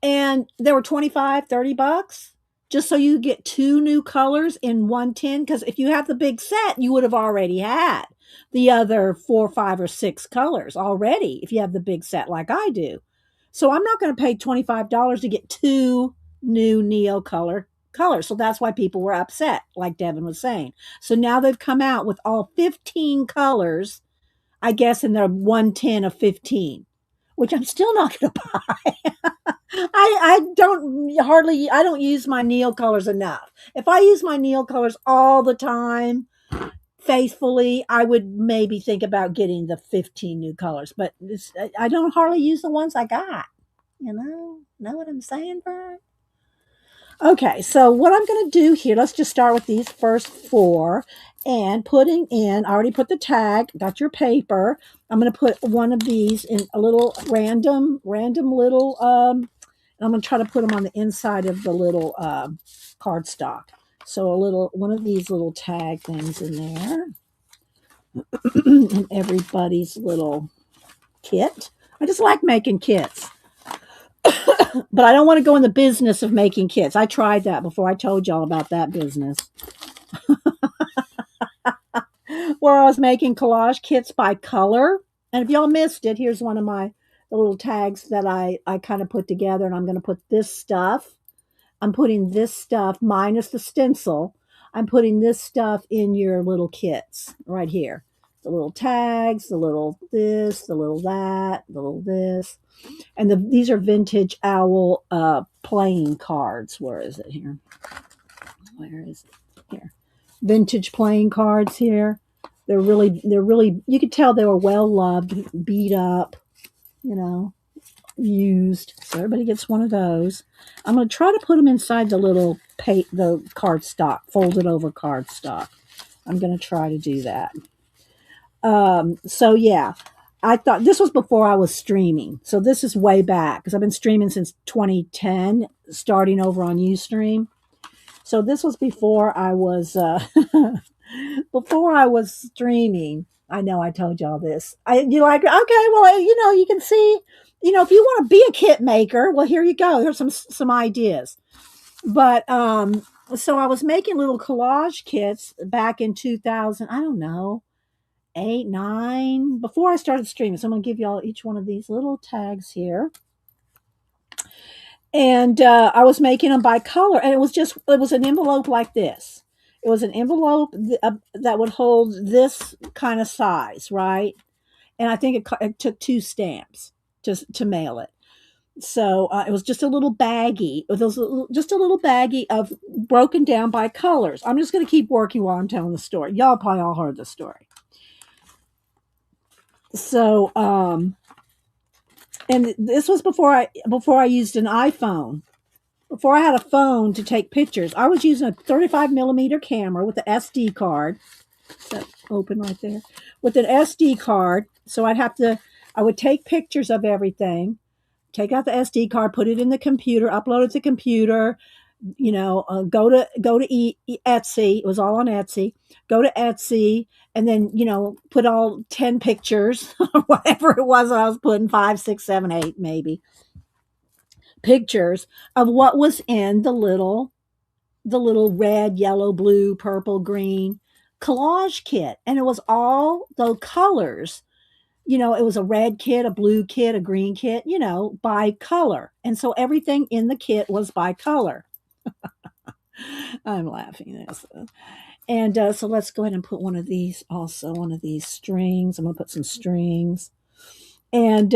And they were $25-$30 just so you get 2 new colors in one tin. Because if you have the big set, you would have already had the other 4, 5, or 6 colors already if you have the big set like I do. So I'm not going to pay $25 to get 2 new Neo colors. So that's why people were upset, like Devin was saying. So now they've come out with all 15 colors, I guess, in their one tin of 15, which I'm still not going to buy. I don't use my Neo colors enough. If I use my Neo colors all the time, faithfully, I would maybe think about getting the 15 new colors, but I don't hardly use the ones I got. You know what I'm saying, Vern? Okay, so what I'm going to do here, let's just start with these first 4 and putting in, I already put the tag, got your paper. I'm going to put one of these in a little random little, I'm going to try to put them on the inside of the little cardstock. So one of these little tag things in there. In everybody's little kit. I just like making kits. But I don't want to go in the business of making kits. I tried that before. I told y'all about that business. Where I was making collage kits by color. And if y'all missed it, here's one of the little tags that I kind of put together. And I'm going to put this stuff. I'm putting this stuff minus the stencil. I'm putting this stuff in your little kits right here. The little tags, the little this, the little that, the little this. And these are vintage owl playing cards. Where is it here? Where is it? Here. Vintage playing cards here. They're really, you could tell they were well loved, beat up, used. So everybody gets one of those. I'm going to try to put them inside the little the cardstock, folded over cardstock. I'm going to try to do that. So yeah, I thought this was before I was streaming. So this is way back because I've been streaming since 2010, starting over on Ustream. So this was before I was streaming. I know I told y'all this. You're like, okay, well, you can see, if you want to be a kit maker, well, here you go. Here's some ideas. But so I was making little collage kits back in 2000. I don't know. 8, 9, before I started streaming. So I'm going to give y'all each one of these little tags here. And I was making them by color. And it was an envelope like this. It was an envelope that would hold this kind of size, right? And I think it took 2 stamps to mail it. So it was just a little baggie. Just a little baggie of broken down by colors. I'm just going to keep working while I'm telling the story. Y'all probably all heard the story. So, and this was before I used an iPhone. Before I had a phone to take pictures, I was using a 35 millimeter camera with an SD card. Is that open right there? With an SD card. So I would take pictures of everything, take out the SD card, put it in the computer, upload it to the computer, go to Etsy. It was all on Etsy. Go to Etsy, and then put all 10 pictures, whatever it was. I was putting 5, 6, 7, 8, maybe pictures of what was in the little red, yellow, blue, purple, green collage kit, and it was all the colors. It was a red kit, a blue kit, a green kit, by color. And so everything in the kit was by color. I'm laughing at this. And so let's go ahead and put one of these also, one of these strings. I'm going to put some strings. And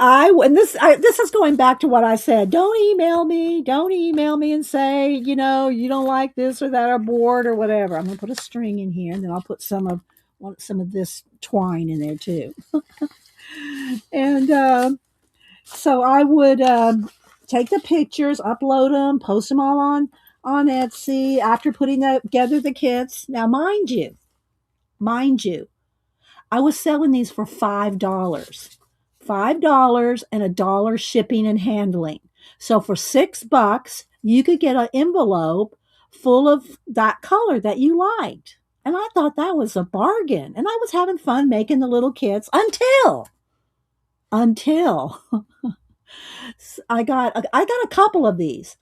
I, this is going back to what I said. Don't email me and say, you don't like this or that or bored or whatever. I'm going to put a string in here, and then I'll put some of this twine in there too. And so I would take the pictures, upload them, post them all on Etsy after putting together the kits. Now, mind you, I was selling these for $5 and $1 shipping and handling. So for $6, you could get an envelope full of that color that you liked. And I thought that was a bargain. And I was having fun making the little kits until I got a couple of these.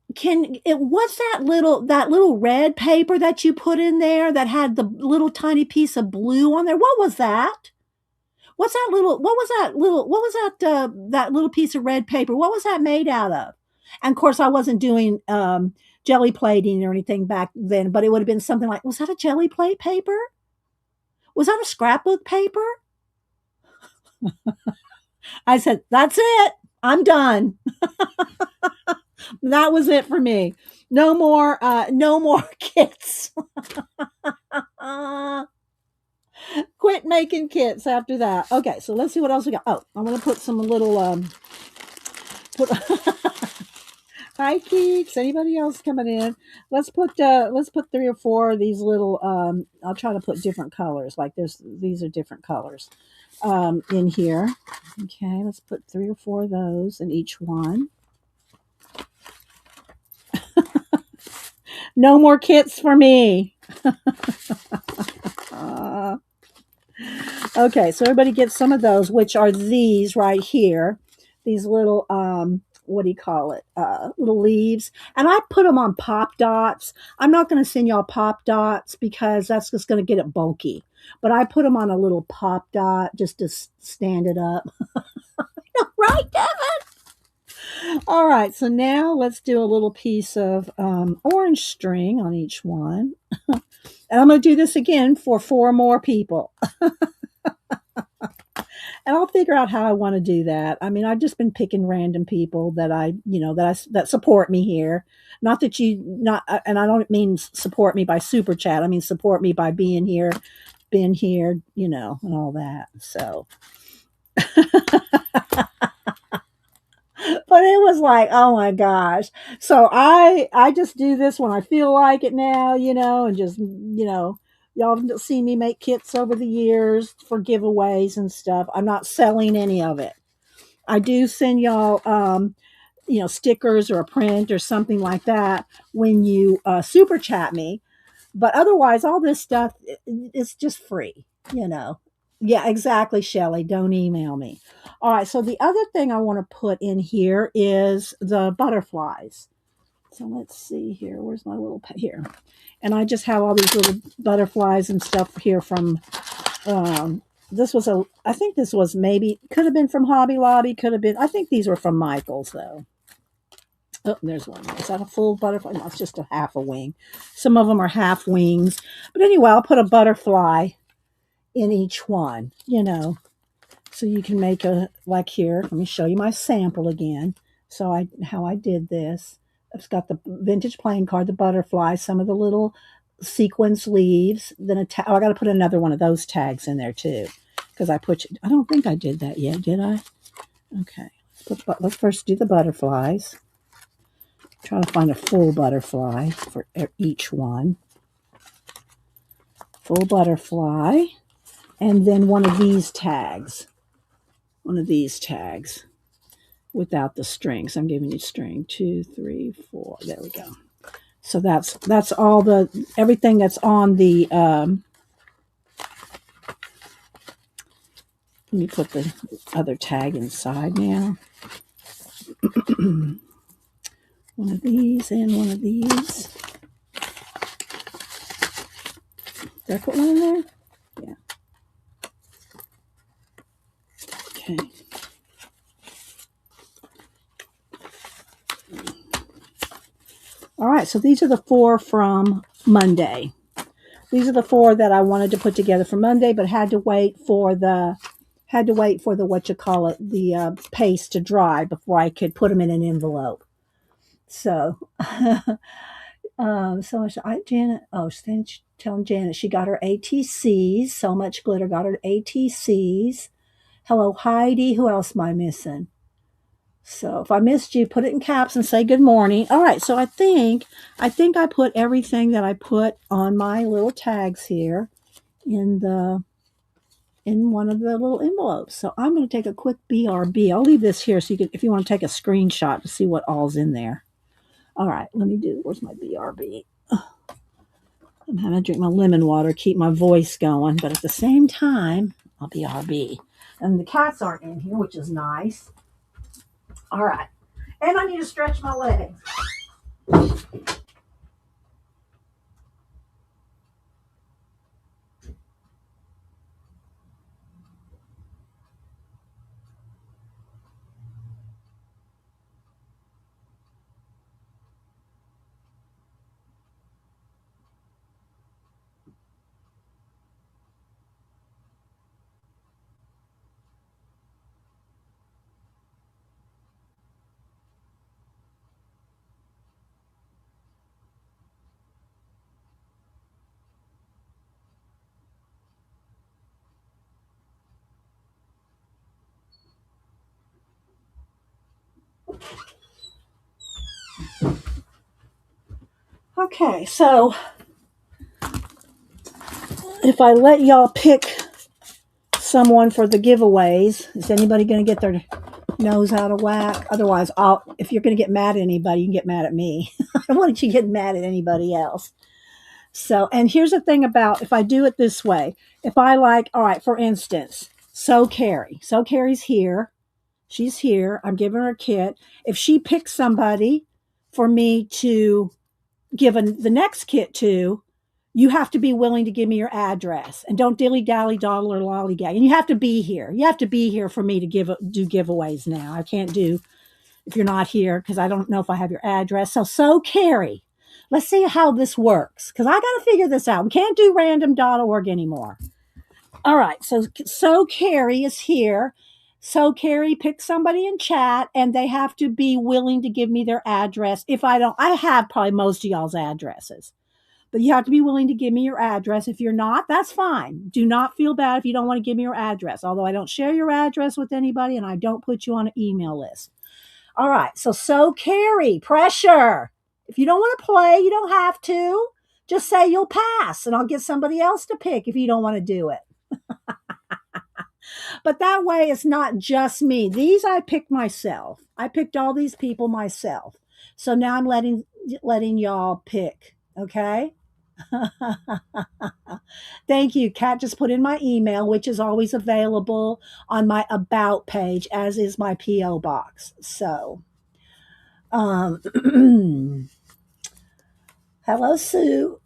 What's that little red paper that you put in there that had the little tiny piece of blue on there? What was that? That little piece of red paper? What was that made out of? And of course, I wasn't doing jelly plating or anything back then, but it would have been something like, was that a jelly plate paper? Was that a scrapbook paper? I said, that's it. I'm done. That was it for me. No more kits. Quit making kits after that. Okay, so let's see what else we got. Oh, I'm gonna put some little put hi Keeks. Anybody else coming in? Let's put 3 or 4 of these little I'll try to put different colors. Like these are different colors in here. Okay, let's put 3 or 4 of those in each one. No more kits for me. Okay, so everybody gets some of those, which are these right here. These little, what do you call it? Little leaves. And I put them on pop dots. I'm not going to send y'all pop dots because that's just going to get it bulky. But I put them on a little pop dot just to stand it up. Right, Devin? All right, so now let's do a little piece of orange string on each one. And I'm going to do this again for 4 more people. And I'll figure out how I want to do that. I mean, I've just been picking random people that support me here. Not that and I don't mean support me by super chat. I mean, support me by being here, and all that. So, but it was like, oh my gosh. So I just do this when I feel like it now, and just, y'all have seen me make kits over the years for giveaways and stuff. I'm not selling any of it. I do send y'all, stickers or a print or something like that when you super chat me. But otherwise, all this stuff is just free, Yeah, exactly, Shelly. Don't email me. All right, so the other thing I want to put in here is the butterflies. So let's see here. Where's my little here? And I just have all these little butterflies and stuff here from I think this was could have been from Hobby Lobby, could have been, I think these were from Michael's though. Oh, there's one. Is that a full butterfly? No, it's just a half a wing. Some of them are half wings. But anyway, I'll put a butterfly in each one, so you can make like here. Let me show you my sample again. So how I did this. It's got the vintage playing card, the butterfly, some of the little sequence leaves, then I got to put another one of those tags in there too, because I don't think I did that yet, did I? Okay, let's first do the butterflies. Try to find a full butterfly for each one. Full butterfly, and then one of these tags. One of these tags without the string. So I'm giving you string 2, 3, 4. There we go. So that's all everything that's on the. Let me put the other tag inside now. One of these and one of these. Did I put one in there? Yeah. Okay. All right, so these are the 4 from Monday. These are the 4 that I wanted to put together for Monday, but had to wait for the paste to dry before I could put them in an envelope. So, Janet. Oh, she's telling Janet she got her ATCs. So much glitter got her ATCs. Hello, Heidi. Who else am I missing? So if I missed you, put it in caps and say good morning. All right. So I think I put everything that I put on my little tags here in one of the little envelopes. So I'm going to take a quick BRB. I'll leave this here so you can, if you want to take a screenshot to see what all's in there. All right. Where's my BRB? I'm having to drink my lemon water, keep my voice going, but at the same time, I'll BRB. And the cats aren't in here, which is nice. All right. And I need to stretch my legs. Okay, so if I let y'all pick someone for the giveaways, is anybody going to get their nose out of whack? Otherwise, if you're going to get mad at anybody, you can get mad at me. I don't want you to get mad at anybody else. So, and here's the thing about if I do it this way, if I all right, for instance, Carrie's here. She's here. I'm giving her a kit. If she picks somebody for me to give the next kit to, you have to be willing to give me your address and don't dilly-dally, dawdle, or lollygag. And you have to be here. You have to be here for me to do giveaways now. I can't do if you're not here because I don't know if I have your address. So Carrie, let's see how this works because I got to figure this out. We can't do random.org anymore. All right, so Carrie is here. So Carrie picks somebody in chat and they have to be willing to give me their address. If I don't, I have probably most of y'all's addresses, but you have to be willing to give me your address. If you're not, that's fine. Do not feel bad if you don't want to give me your address, although I don't share your address with anybody and I don't put you on an email list. All right, so Carrie, pressure. If you don't want to play, you don't have to. Just say you'll pass and I'll get somebody else to pick if you don't want to do it. But that way it's not just me. These I picked myself. I picked all these people myself. So now I'm letting y'all pick, okay? Thank you. Kat just put in my email, which is always available on my About page, as is my P.O. box. So, hello, Sue.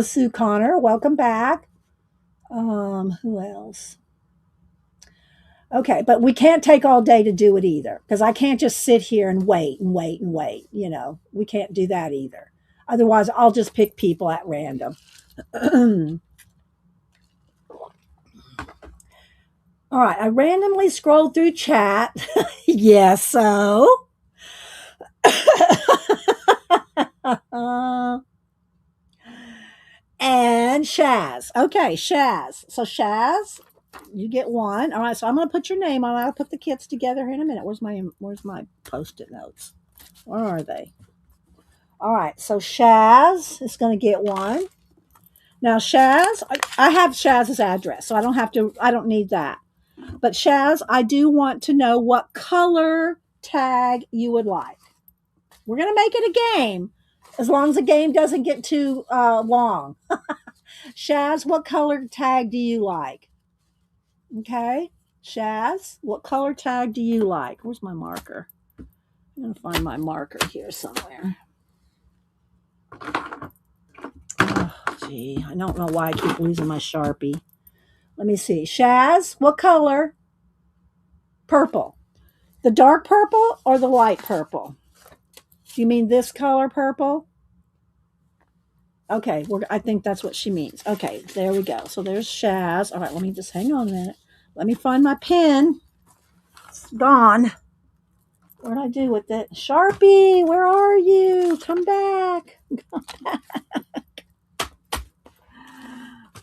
Sue Connor, welcome back. Who else? Okay, but we can't take all day to do it either because I can't just sit here and wait and wait and wait. You know, we can't do that either. Otherwise, I'll just pick people at random. All right, I randomly scrolled through chat. Yes, so. Shaz. Okay, Shaz. So Shaz, you get one. All right, so I'm going to put your name on. I'll put the kits together here in a minute. Where's my Post-it notes? Where are they? All right, so Shaz is going to get one. Now Shaz, I have Shaz's address, so I don't need that. But Shaz, I do want to know what color tag you would like. We're going to make it a game, as long as the game doesn't get too long. Shaz, what color tag do you like? Okay. Shaz, what color tag do you like? Where's my marker? I'm going to find my marker here somewhere. Oh, gee, I don't know why I keep losing my Sharpie. Let me see. Shaz, what color? Purple. The dark purple or the light purple? Do you mean this color purple? Okay, I think that's what she means. Okay, there we go. So there's Shaz. All right, let me just hang on a minute. Let me find my pen. It's gone. What did I do with it? Sharpie, where are you? Come back. Come back.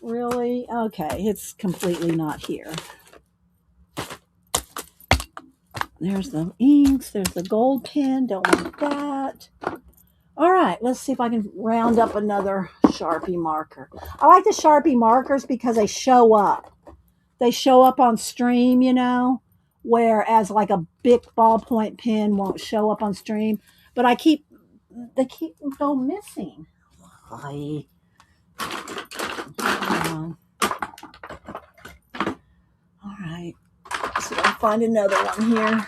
Really? Okay, it's completely not here. There's the inks. There's the gold pen. Don't want that. All right, let's see if I can round up another Sharpie marker. I like the Sharpie markers because they show up. They show up on stream, whereas like a big ballpoint pen won't show up on stream. But they keep go missing. All right, so I'll find another one here.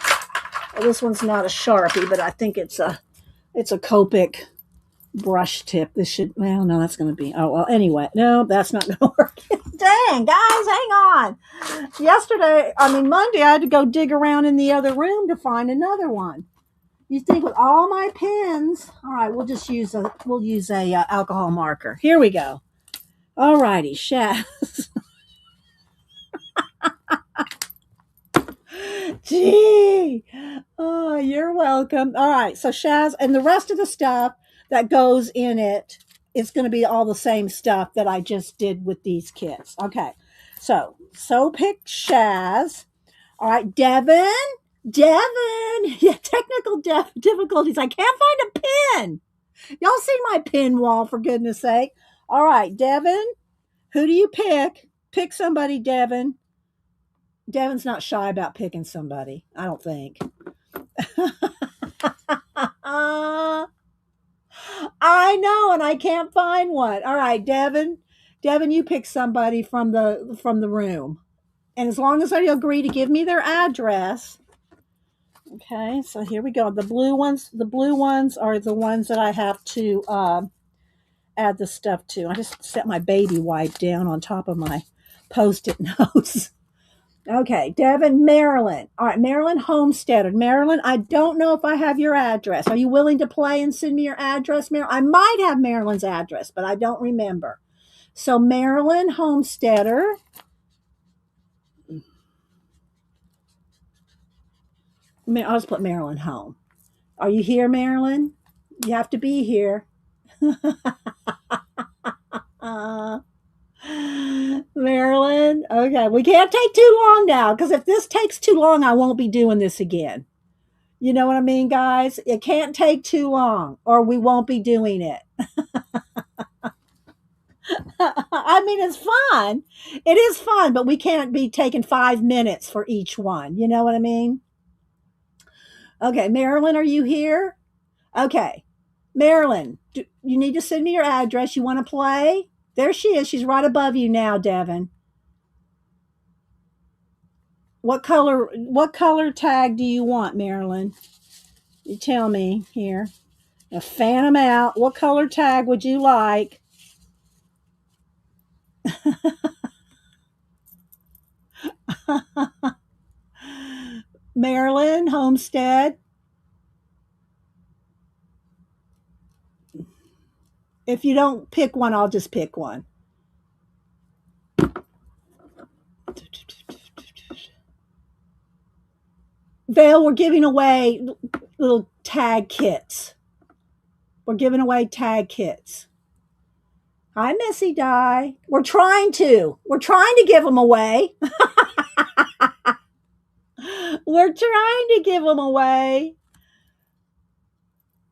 Well, this one's not a Sharpie, but I think it's a Copic brush tip. This should, well, no, that's going to be, oh, well, anyway, no, that's not going to work. Dang, guys, hang on. Monday, I had to go dig around in the other room to find another one. You think with all my pens, all right, we'll use a alcohol marker. Here we go. All righty, Shaz. Gee, oh, you're welcome. All right, so Shaz, and the rest of the stuff that goes in it is going to be all the same stuff that I just did with these kits. Okay, so pick Shaz. All right, Devin, yeah, technical difficulties. I can't find a pen. Y'all see my pin wall, for goodness sake. All right, Devin, who do you pick? Pick somebody, Devin. Devin's not shy about picking somebody, I don't think. I know, and I can't find one. All right, Devin, you pick somebody from the room, and as long as they agree to give me their address. Okay, so here we go. The blue ones are the ones that I have to add the stuff to. I just set my baby wipe down on top of my Post-it notes. Okay, Devin, Maryland. All right, Maryland Homesteader. Maryland, I don't know if I have your address. Are you willing to play and send me your address, Maryland? I might have Maryland's address, but I don't remember. So Maryland Homesteader. I'll just put Maryland Home. Are you here, Maryland? You have to be here. Maryland. Okay, we can't take too long now, because if this takes too long, I won't be doing this again. You know what I mean, guys? It can't take too long, or we won't be doing it. I mean, it's fun. It is fun, but we can't be taking 5 minutes for each one. You know what I mean? Okay, Marilyn, are you here? Okay. Marilyn, you need to send me your address. You want to play? There she is. She's right above you now, Devin. What color tag do you want, Marilyn? You tell me here. Now fan them out. What color tag would you like? Maryland Homestead. If you don't pick one, I'll just pick one. Vale, we're giving away little tag kits. We're giving away tag kits. Hi, Missy Di. We're trying to. We're trying to give them away. We're trying to give them away.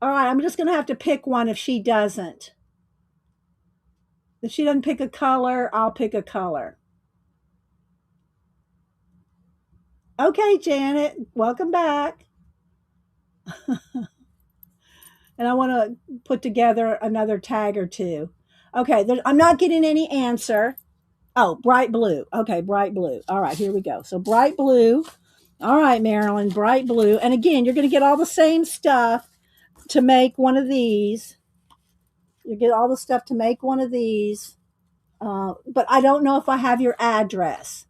All right, I'm just going to have to pick one if she doesn't. If she doesn't pick a color, I'll pick a color. Okay, Janet, welcome back. And I want to put together another tag or two. Okay, I'm not getting any answer. Oh, bright blue. Okay, bright blue. All right, here we go. So bright blue. All right, Marilyn, bright blue. And again, you're going to get all the same stuff to make one of these. You get all the stuff to make one of these. But I don't know if I have your address.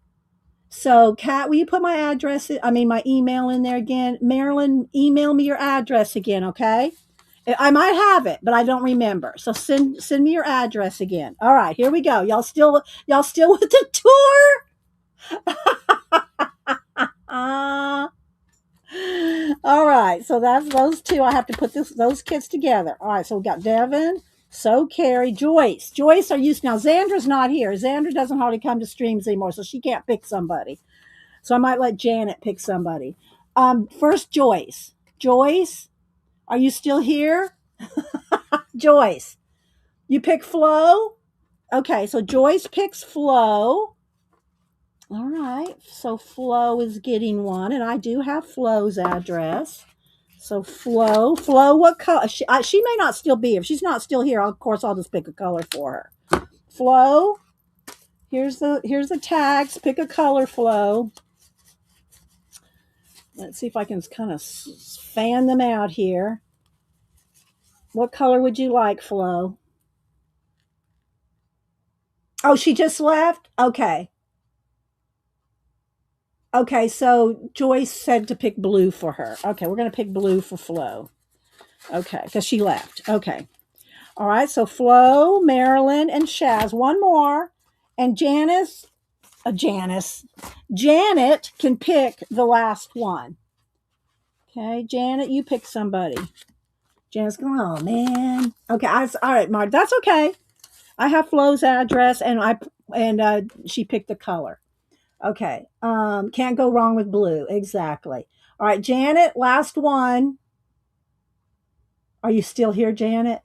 So, Kat, will you put my address, my email in there again? Marilyn, email me your address again, okay? I might have it, but I don't remember. So send me your address again. All right, here we go. Y'all still with the tour? All right, so that's those two. I have to put those kids together. All right, so we got Devin, so Carrie, Joyce. Joyce, are you now? Xandra's not here. Xandra doesn't hardly come to streams anymore, so she can't pick somebody. So I might let Janet pick somebody. First, Joyce. Joyce, are you still here? Joyce, you pick Flo? Okay, so Joyce picks Flo. All right, so Flo is getting one, and I do have Flo's address. So Flo, what color? She may not still be. If she's not still here, of course, I'll just pick a color for her. Flo, here's the tags. Pick a color, Flo. Let's see if I can kind of fan them out here. What color would you like, Flo? Oh, she just left? Okay. Okay, so Joyce said to pick blue for her. Okay, we're going to pick blue for Flo. Okay, because she left. Okay. All right, so Flo, Marilyn, and Shaz. One more. And Janet can pick the last one. Okay, Janet, you pick somebody. Janet's going, oh, man. Okay, all right, Mark, that's okay. I have Flo's address, and she picked the color. Okay. Can't go wrong with blue. Exactly. All right, Janet, last one. Are you still here, Janet?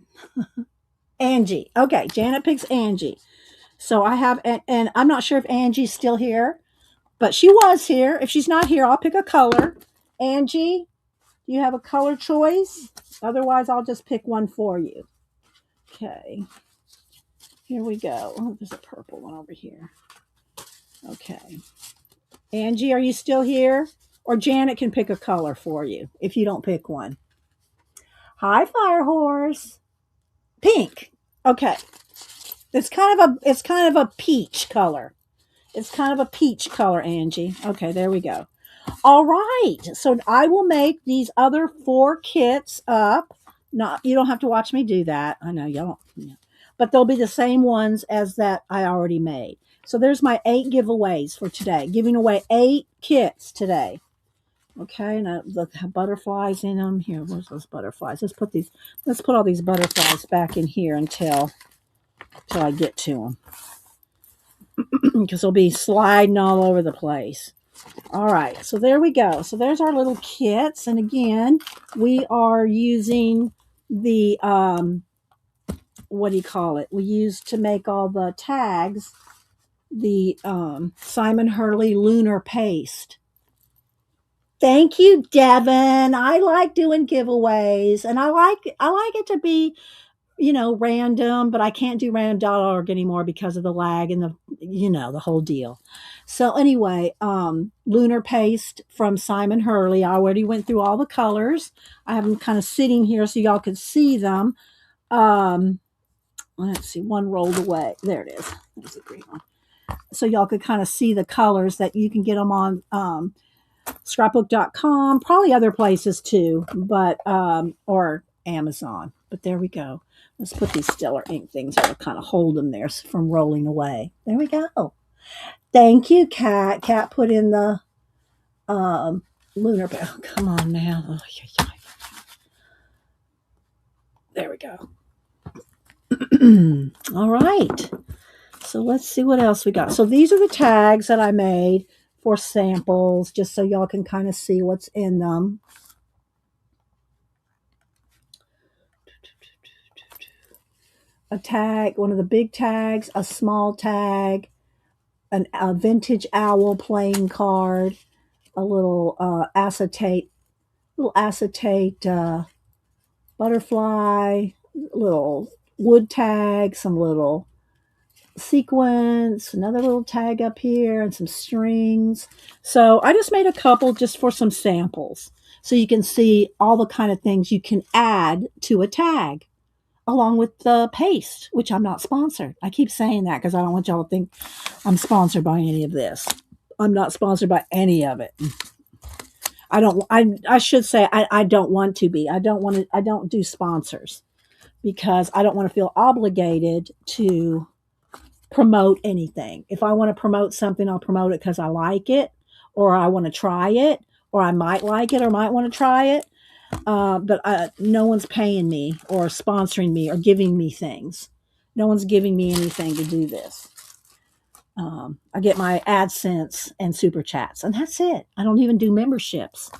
Angie. Okay, Janet picks Angie. So I have, and I'm not sure if Angie's still here, but she was here. If she's not here, I'll pick a color. Angie, do you have a color choice? Otherwise, I'll just pick one for you. Okay. Here we go. Oh, there's a purple one over here. Okay. Angie, are you still here? Or Janet can pick a color for you if you don't pick one. Hi, Firehorse. Pink. Okay. It's kind of a peach color. It's kind of a peach color, Angie. Okay, there we go. All right. So I will make these other 4 kits up. You don't have to watch me do that. I know y'all don't. But they'll be the same ones as that I already made. So there's my 8 giveaways for today. Giving away 8 kits today. Okay, and look, have butterflies in them. Here, where's those butterflies? Let's put all these butterflies back in here until I get to them. Because they'll be sliding all over the place. All right, so there we go. So there's our little kits. And again, we are using the, what do you call it? We used to make all the tags, the Simon Hurley Lunar paste. Thank you, Devin. I like doing giveaways, and I like it to be, random, but I can't do random.org anymore because of the lag and the whole deal. So anyway, Lunar paste from Simon Hurley. I already went through all the colors. I have them kind of sitting here so y'all could see them. Let's see, one rolled away. There it is. There's a green one. So y'all could kind of see the colors that you can get them on scrapbook.com, probably other places too, but or Amazon. But there we go. Let's put these stellar ink things that will kind of hold them there from rolling away. There we go. Thank you, Kat. Kat put in the lunar. Oh, come on now. Oh, there we go. All right. So let's see what else we got. So these are the tags that I made for samples, just so y'all can kind of see what's in them. A tag, one of the big tags, a small tag, a vintage owl playing card, a little acetate butterfly, little wood tag, some little sequins, another little tag up here, and some strings. So I just made a couple just for some samples, so you can see all the kind of things you can add to a tag, along with the paste, which I'm not sponsored. I keep saying that because I don't want y'all to think I'm sponsored by any of this. I'm not sponsored by any of it. I should say I don't want to be. I don't do sponsors because I don't want to feel obligated to promote anything. If I want to promote something, I'll promote it because I like it, or I want to try it, or I might like it or might want to try it. But no one's paying me or sponsoring me or giving me things. No one's giving me anything to do this. I get my AdSense and super chats, and that's it. I don't even do memberships.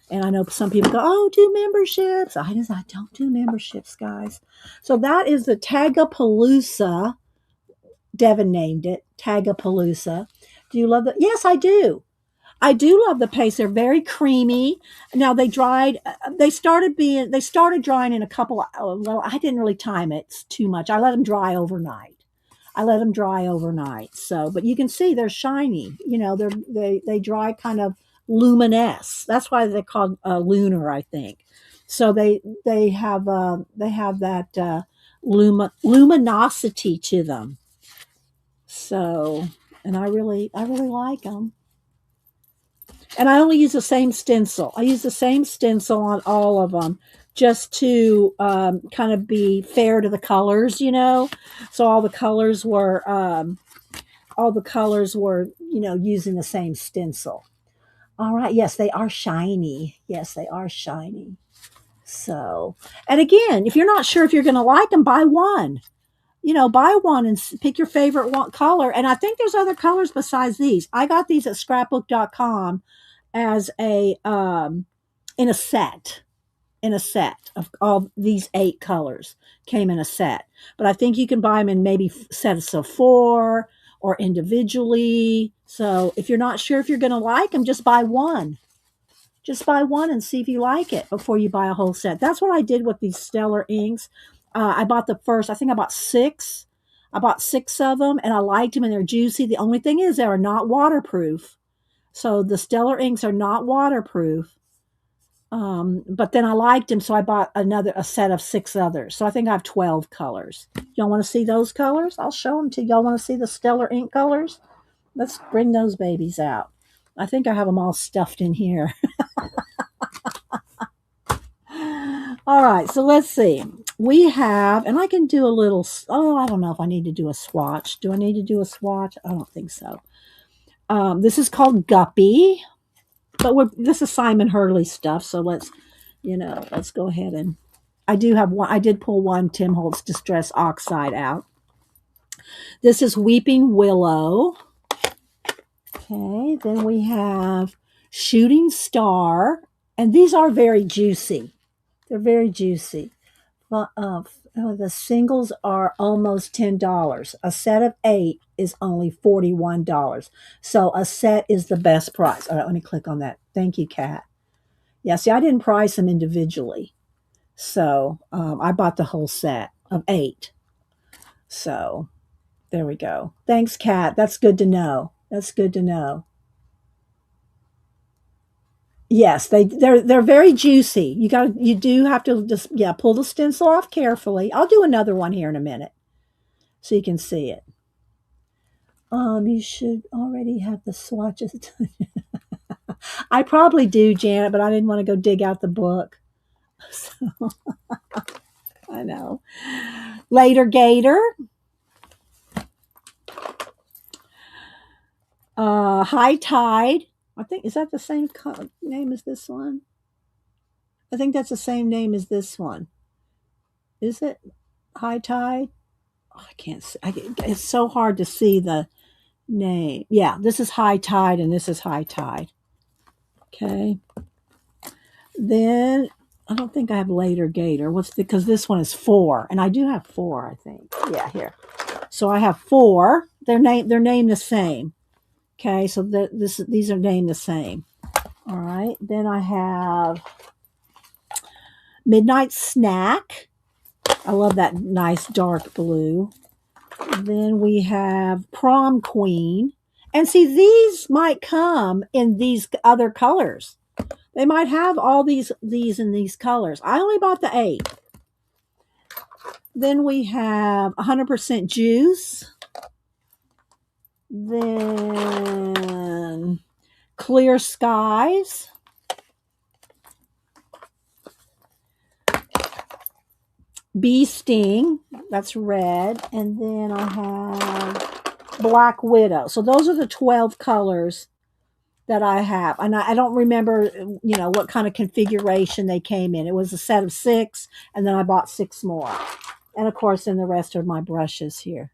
And I know some people go, "Oh, do memberships." I don't do memberships, guys. So that is the Tagapalooza. Devin named it Tagapalooza. Do you love that? Yes, I do. I do love the paste. They're very creamy. Now they dried. They started drying in a couple. Well, I didn't really time it too much. I let them dry overnight. So, but you can see they're shiny. You know, they dry kind of luminesce. That's why they're called lunar, I think. So they have that luminosity to them. So, and I really like them. And I only use the same stencil. I use the same stencil on all of them, just to kind of be fair to the colors, you know. So all the colors were, you know, using the same stencil. All right. Yes, they are shiny. Yes, they are shiny. So, and again, if you're not sure if you're going to like them, buy one. You know, buy one and pick your favorite one color. And I think there's other colors besides these. I got these at scrapbook.com as in a set of all these 8 colors came in a set. But I think you can buy them in maybe sets of 4 or individually. So if you're not sure if you're going to like them, just buy one. Just buy one and see if you like it before you buy a whole set. That's what I did with these Stellar inks. I bought the first, I think I bought 6. I bought 6 of them and I liked them and they're juicy. The only thing is they are not waterproof. So the Stellar inks are not waterproof. But then I liked them, so I bought a set of 6 others. So I think I have 12 colors. Y'all want to see those colors? I'll show them to you. Y'all want to see the Stellar ink colors? Let's bring those babies out. I think I have them all stuffed in here. All right, so let's see. We have, and I can do a little, I don't know if I need to do a swatch. Do I need to do a swatch? I don't think so. This is called Guppy, but this is Simon Hurley stuff, so let's go ahead and, I did pull one Tim Holtz Distress Oxide out. This is Weeping Willow. Okay, then we have Shooting Star, and these are very juicy. They're very juicy. The singles are almost $10. A set of 8 is only $41. So a set is the best price. All right, let me click on that. Thank you, Kat. Yeah, see, I didn't price them individually. So I bought the whole set of 8. So there we go. Thanks, Kat. That's good to know. That's good to know. Yes, they're very juicy. You do have to just pull the stencil off carefully. I'll do another one here in a minute so you can see it. You should already have the swatches. I probably do, Janet, but I didn't want to go dig out the book. So, I know. Later Gator. High Tide. I think, is that the same name as this one? I think that's the same name as this one. Is it High Tide? I can't see. It's so hard to see the name. Yeah, this is High Tide and this is High Tide. Okay. Then I don't think I have Later Gator. Because this one is 4, and I do have 4, I think. Yeah, here. So I have 4. They're named the same. Okay, so these are named the same. All right. Then I have Midnight Snack. I love that nice dark blue. Then we have Prom Queen. And see, these might come in these other colors. They might have all these in these colors. I only bought the 8. Then we have 100% Juice. Then Clear Skies. Bee Sting, that's red. And then I have Black Widow. So those are the 12 colors that I have. And I don't remember, what kind of configuration they came in. It was a set of 6, and then I bought 6 more. And of course, then the rest are my brushes here.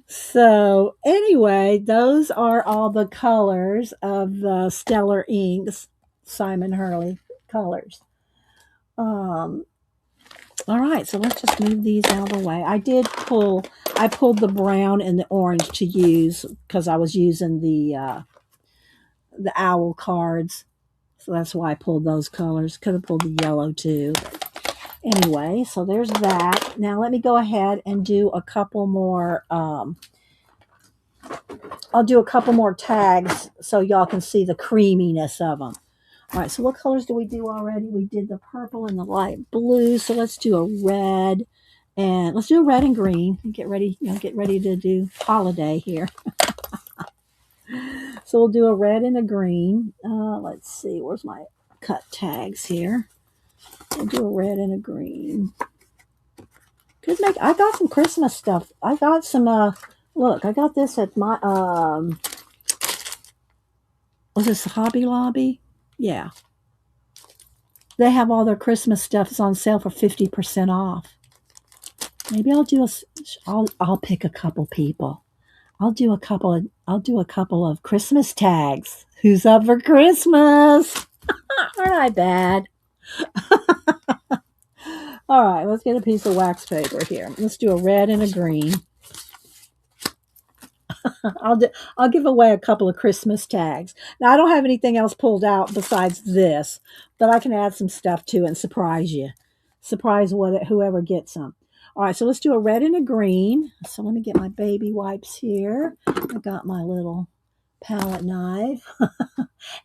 So anyway, those are all the colors of the Stellar Inks Simon Hurley colors. All right, so let's just move these out of the way. I pulled the brown and the orange to use because I was using the owl cards. So that's why I pulled those colors. Could have pulled the yellow too. Anyway, so there's that. Now let me go ahead and do a couple more. I'll do a couple more tags so y'all can see the creaminess of them. All right, so what colors do we do already? We did the purple and the light blue. So let's do a red, and let's do a red and green. Get ready to do holiday here. So we'll do a red and a green. Let's see, where's my cut tags here? We'll do a red and a green. I got some Christmas stuff. I got some. Look, I got this at my. Was this Hobby Lobby? Yeah. They have all their Christmas stuff is on sale for 50% off. Maybe I'll pick a couple people. I'll do a couple of Christmas tags. Who's up for Christmas? Aren't I bad? All right, let's get a piece of wax paper here. Let's do a red and a green. I'll give away a couple of Christmas tags. Now, I don't have anything else pulled out besides this, but I can add some stuff to it and surprise you. Surprise whoever gets them. All right, so let's do a red and a green. So let me get my baby wipes here. I got my little palette knife.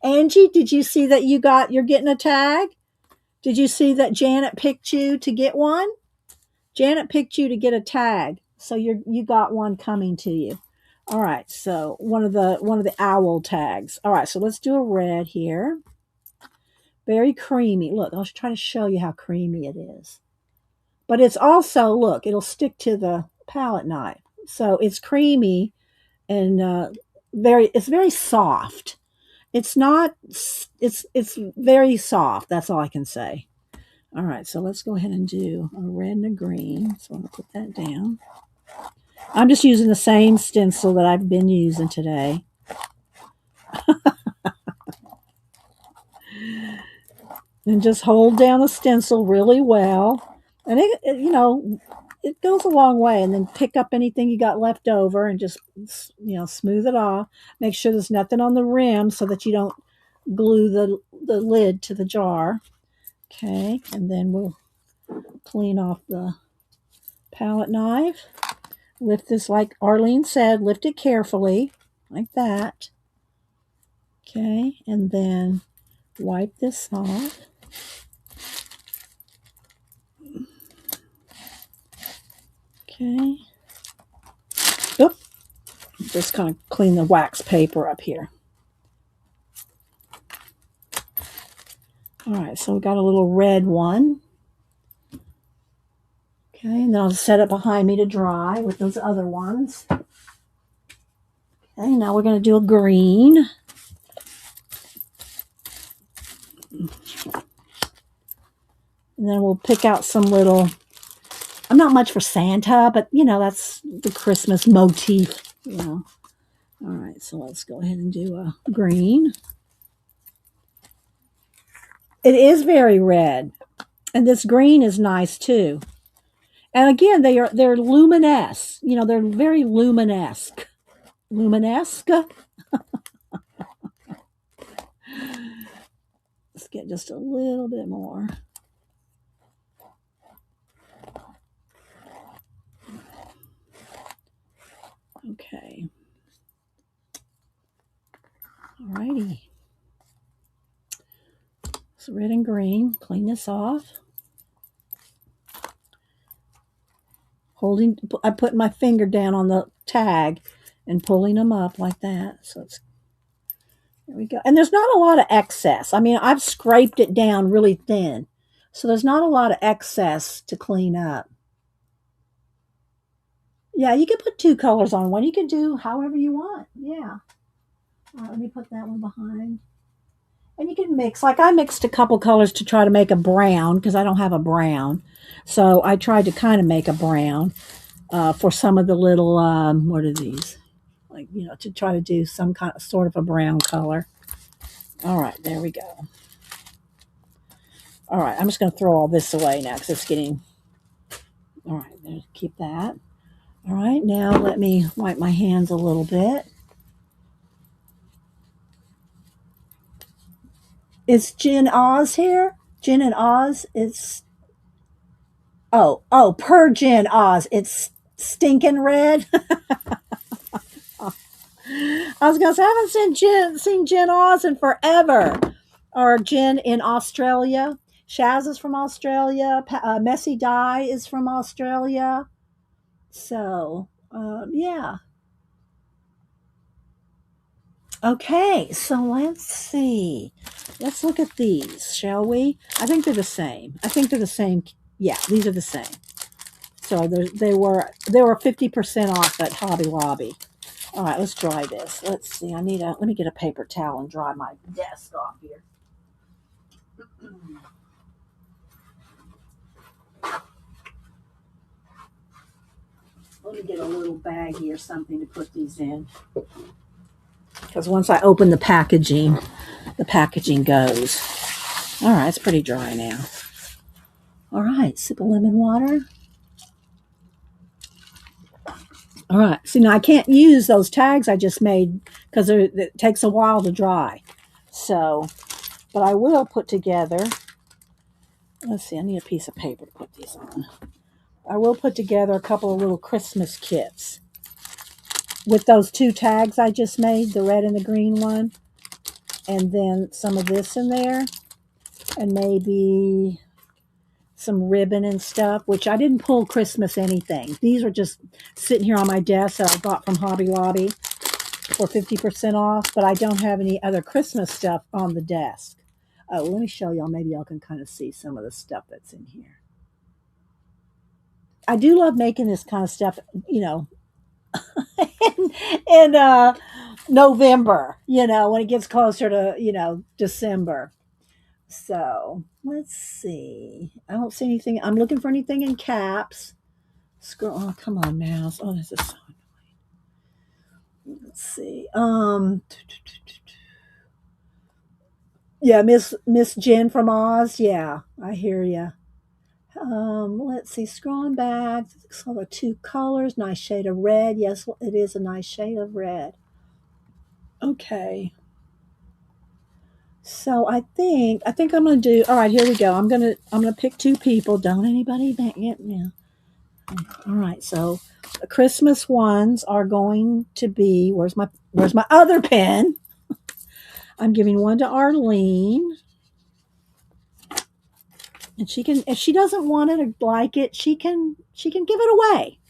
Angie, did you see that you're getting a tag? Did you see that Janet picked you to get one? Janet picked you to get a tag. So you got one coming to you. All right, so one of the owl tags. All right, so let's do a red here. Very creamy. Look, I'll try to show you how creamy it is. But it's also, look, it'll stick to the palette knife. So it's creamy and it's very soft. It's very soft. That's all I can say. All right, so let's go ahead and do a red and a green. So I'm going to put that down. I'm just using the same stencil that I've been using today. And just hold down the stencil really well. And it goes a long way. And then pick up anything you got left over and just, smooth it off. Make sure there's nothing on the rim so that you don't glue the lid to the jar. Okay, and then we'll clean off the palette knife. Lift this, like Arlene said, lift it carefully, like that. Okay, and then wipe this off. Okay. Oop. Just kind of clean the wax paper up here. All right, so we got a little red one. Okay, and then I'll set it behind me to dry with those other ones. Okay, now we're going to do a green. And then we'll pick out some little I'm not much for Santa, but that's the Christmas motif. All right, so let's go ahead and do a green. It is very red, and this green is nice too. And again, they're luminescent. They're very luminesque. Luminesque. Let's get just a little bit more. Okay. Alrighty. So red and green. Clean this off. I put my finger down on the tag and pulling them up like that. So there we go. And there's not a lot of excess. I mean, I've scraped it down really thin. So there's not a lot of excess to clean up. Yeah, you can put 2 colors on one. You can do however you want. Yeah. All right, let me put that one behind. And you can mix. Like I mixed a couple colors to try to make a brown because I don't have a brown. So I tried to kind of make a brown for some of the little, what are these? Like, to try to do some kind of sort of a brown color. All right, there we go. All right, I'm just going to throw all this away now because it's getting, all right, keep that. All right, now let me wipe my hands a little bit. Is Jen Oz here? Jen and Oz, it's, per Jen Oz, it's stinking red. I was going to say, I haven't seen Jen Oz in forever. Or Jen in Australia. Shaz is from Australia. Messy Dye is from Australia. So, yeah. Okay, so let's see. Let's look at these, shall we? I think they're the same. Yeah, these are the same. So they were 50% off at Hobby Lobby. All right, let's dry this. Let's see. Let me get a paper towel and dry my desk off here. Let me get a little baggie or something to put these in. Because once I open the packaging goes. All right, it's pretty dry now. All right, sip of lemon water. All right, see now I can't use those tags I just made because it takes a while to dry. So, but I will put together, let's see, I need a piece of paper to put these on. I will put together a couple of little Christmas kits with those 2 tags I just made, the red and the green one, and then some of this in there, and maybe some ribbon and stuff, which I didn't pull Christmas anything. These are just sitting here on my desk that I got from Hobby Lobby for 50% off, but I don't have any other Christmas stuff on the desk. Oh, let me show y'all. Maybe y'all can kind of see some of the stuff that's in here. I do love making this kind of stuff, in November, when it gets closer to, December. So let's see. I don't see anything. I'm looking for anything in caps. Scroll. Oh, come on, mouse. Oh, this is so annoying. Let's see. Yeah, Miss Jen from Oz. Yeah, I hear you. Let's see. Scrolling back. So the 2 colors. Nice shade of red. Yes, it is a nice shade of red. Okay. So I think I'm gonna do. All right, here we go. I'm gonna pick 2 people. Don't anybody get me. All right. So the Christmas ones are going to be. Where's my other pen? I'm giving one to Arlene, and she can, if she doesn't want it or like it, she can give it away.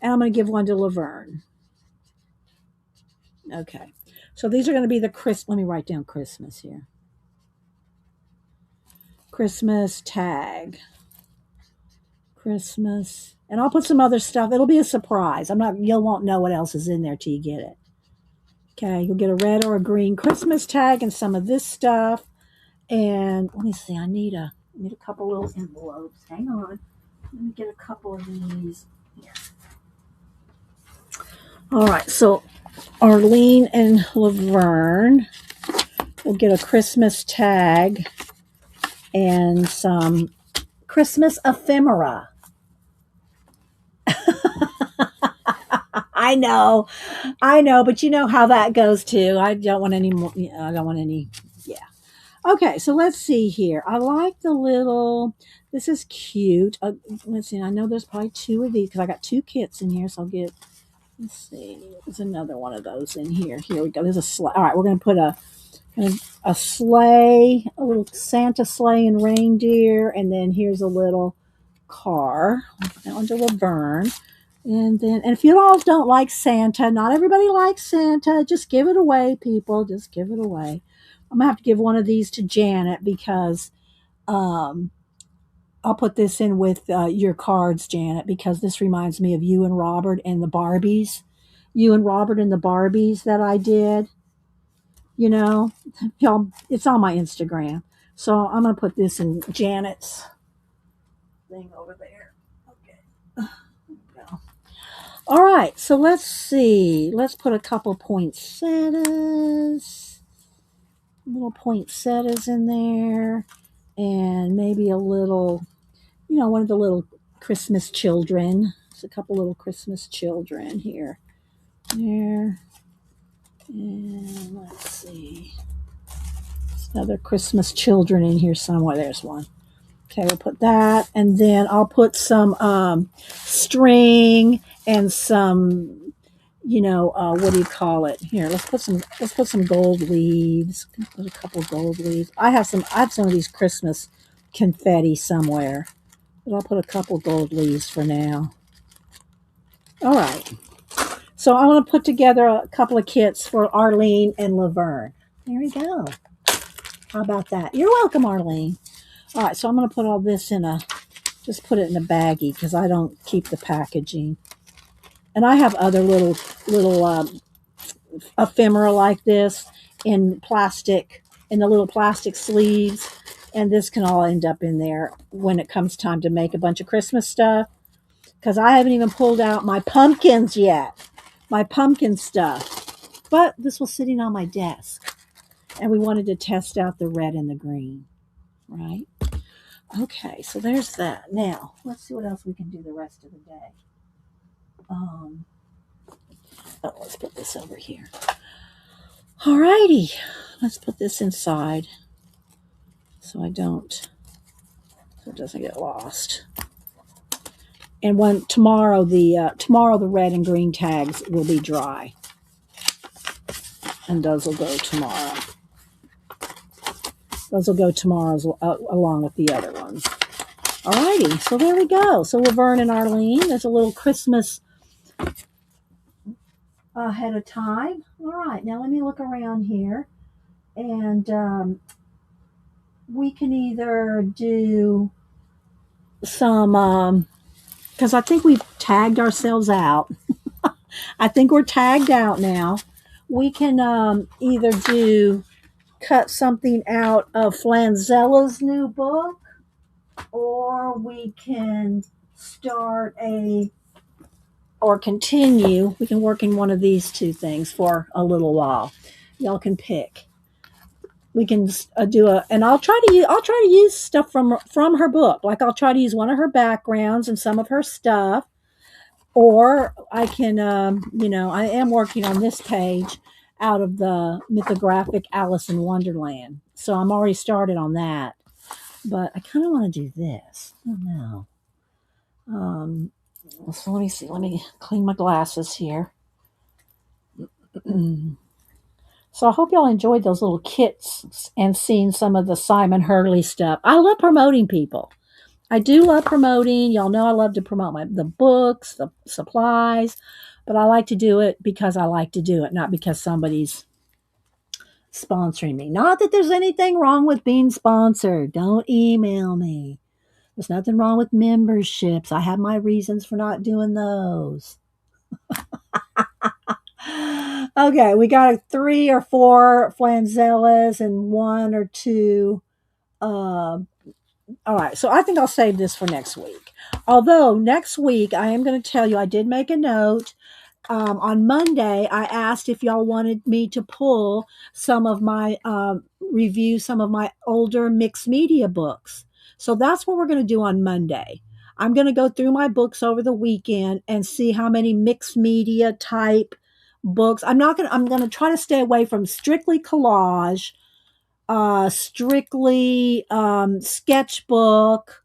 And I'm going to give one to Laverne. Okay. So these are going to be the Let me write down Christmas here. Christmas tag. Christmas. And I'll put some other stuff. It'll be a surprise. You won't know what else is in there till you get it. Okay, you'll get a red or a green Christmas tag and some of this stuff. And let me see, I need a couple little envelopes. Hang on. Let me get a couple of these here. All right, so Arlene and Laverne will get a Christmas tag and some Christmas ephemera. I know, but you know how that goes too. I don't want any more. I don't want any. Yeah. Okay, so let's see here. I like the little. This is cute. Let's see. I know there's probably two of these because I got two kits in here, so I'll get. Let's see. There's another one of those in here. Here we go. There's a sleigh. All right, we're gonna put a sleigh, a little Santa sleigh and reindeer, and then here's a little car. That one's a Laverne. And if you all don't like Santa, not everybody likes Santa, just give it away, people. Just give it away. I'm gonna have to give one of these to Janet because um, I'll put this in with your cards, Janet, because this reminds me of you and Robert and the Barbies. You and Robert and the Barbies that I did. You know, y'all, it's on my Instagram. So I'm gonna put this in Janet's thing over there. Okay. There we go. All right, so let's see. Let's put a couple poinsettias, little poinsettias in there, and maybe a little, one of the little Christmas children. There's a couple little Christmas children here. There. And let's see. There's another Christmas children in here somewhere. There's one. Okay, we'll put that, and then I'll put some string and some, what do you call it? Here, let's put some gold leaves. Put a couple gold leaves. I have some of these Christmas confetti somewhere, but I'll put a couple gold leaves for now. All right. So I want to put together a couple of kits for Arlene and Laverne. There we go. How about that? You're welcome, Arlene. All right, so I'm going to put all this just put it in a baggie because I don't keep the packaging. And I have other little ephemera like this in plastic, in the little plastic sleeves. And this can all end up in there when it comes time to make a bunch of Christmas stuff. Because I haven't even pulled out my pumpkins yet. My pumpkin stuff. But this was sitting on my desk. And we wanted to test out the red and the green. Right? Okay, so there's that. Now, let's see what else we can do the rest of the day. Let's put this over here. Alrighty, let's put this inside so it doesn't get lost. And tomorrow the red and green tags will be dry, and those will go tomorrow. Those will go tomorrow along with the other ones. Alrighty, so there we go. So Laverne and Arlene, there's a little Christmas ahead of time. All right, now let me look around here. And we can either do some, because I think we've tagged ourselves out. I think we're tagged out now. We can either cut something out of Flanzella's new book, or we can continue. We can work in one of these two things for a little while. Y'all can pick. We can and I'll try to use stuff from her book. Like I'll try to use one of her backgrounds and some of her stuff, or I can, I am working on this page out of the mythographic Alice in Wonderland. So I'm already started on that, but I kind of want to do this. I don't know. So let me see. Let me clean my glasses here. So I hope y'all enjoyed those little kits and seeing some of the Simon Hurley stuff. I love promoting people. I do love promoting. Y'all know I love to promote the books, the supplies, but I like to do it because I like to do it, not because somebody's sponsoring me. Not that there's anything wrong with being sponsored. Don't email me. There's nothing wrong with memberships. I have my reasons for not doing those. Okay, we got 3 or 4 Flanzellas and 1 or 2 All right, so I think I'll save this for next week. Although next week I am going to tell you, I did make a note. On Monday, I asked if y'all wanted me to pull some of my review some of my older mixed media books. So that's what we're going to do on Monday. I'm going to go through my books over the weekend and see how many mixed media type books. I'm going to try to stay away from strictly collage, strictly sketchbook.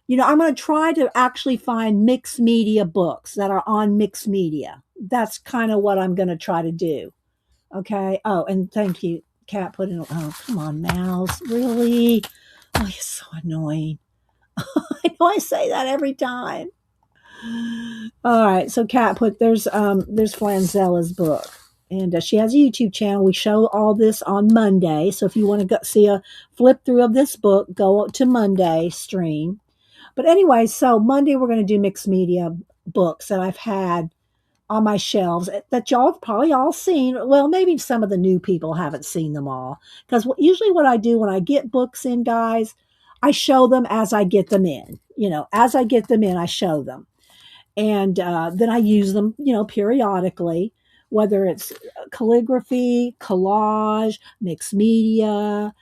I'm going to try to actually find mixed media books that are on mixed media. That's kind of what I'm going to try to do. Okay. Oh, and thank you, Kat. Put in. Oh, come on, Mouse. Really? Oh, you're so annoying. I know I say that every time. All right. So, Kat put there's Flanzella's book, and she has a YouTube channel. We show all this on Monday. So if you want to go see a flip through of this book, go to Monday stream. But anyway, so Monday we're going to do mixed media books that I've had on my shelves that y'all have probably all seen. Well, maybe some of the new people haven't seen them all. Because usually what I do when I get books in, guys, I show them as I get them in. As I get them in, I show them. And then I use them, periodically, whether it's calligraphy, collage, mixed media,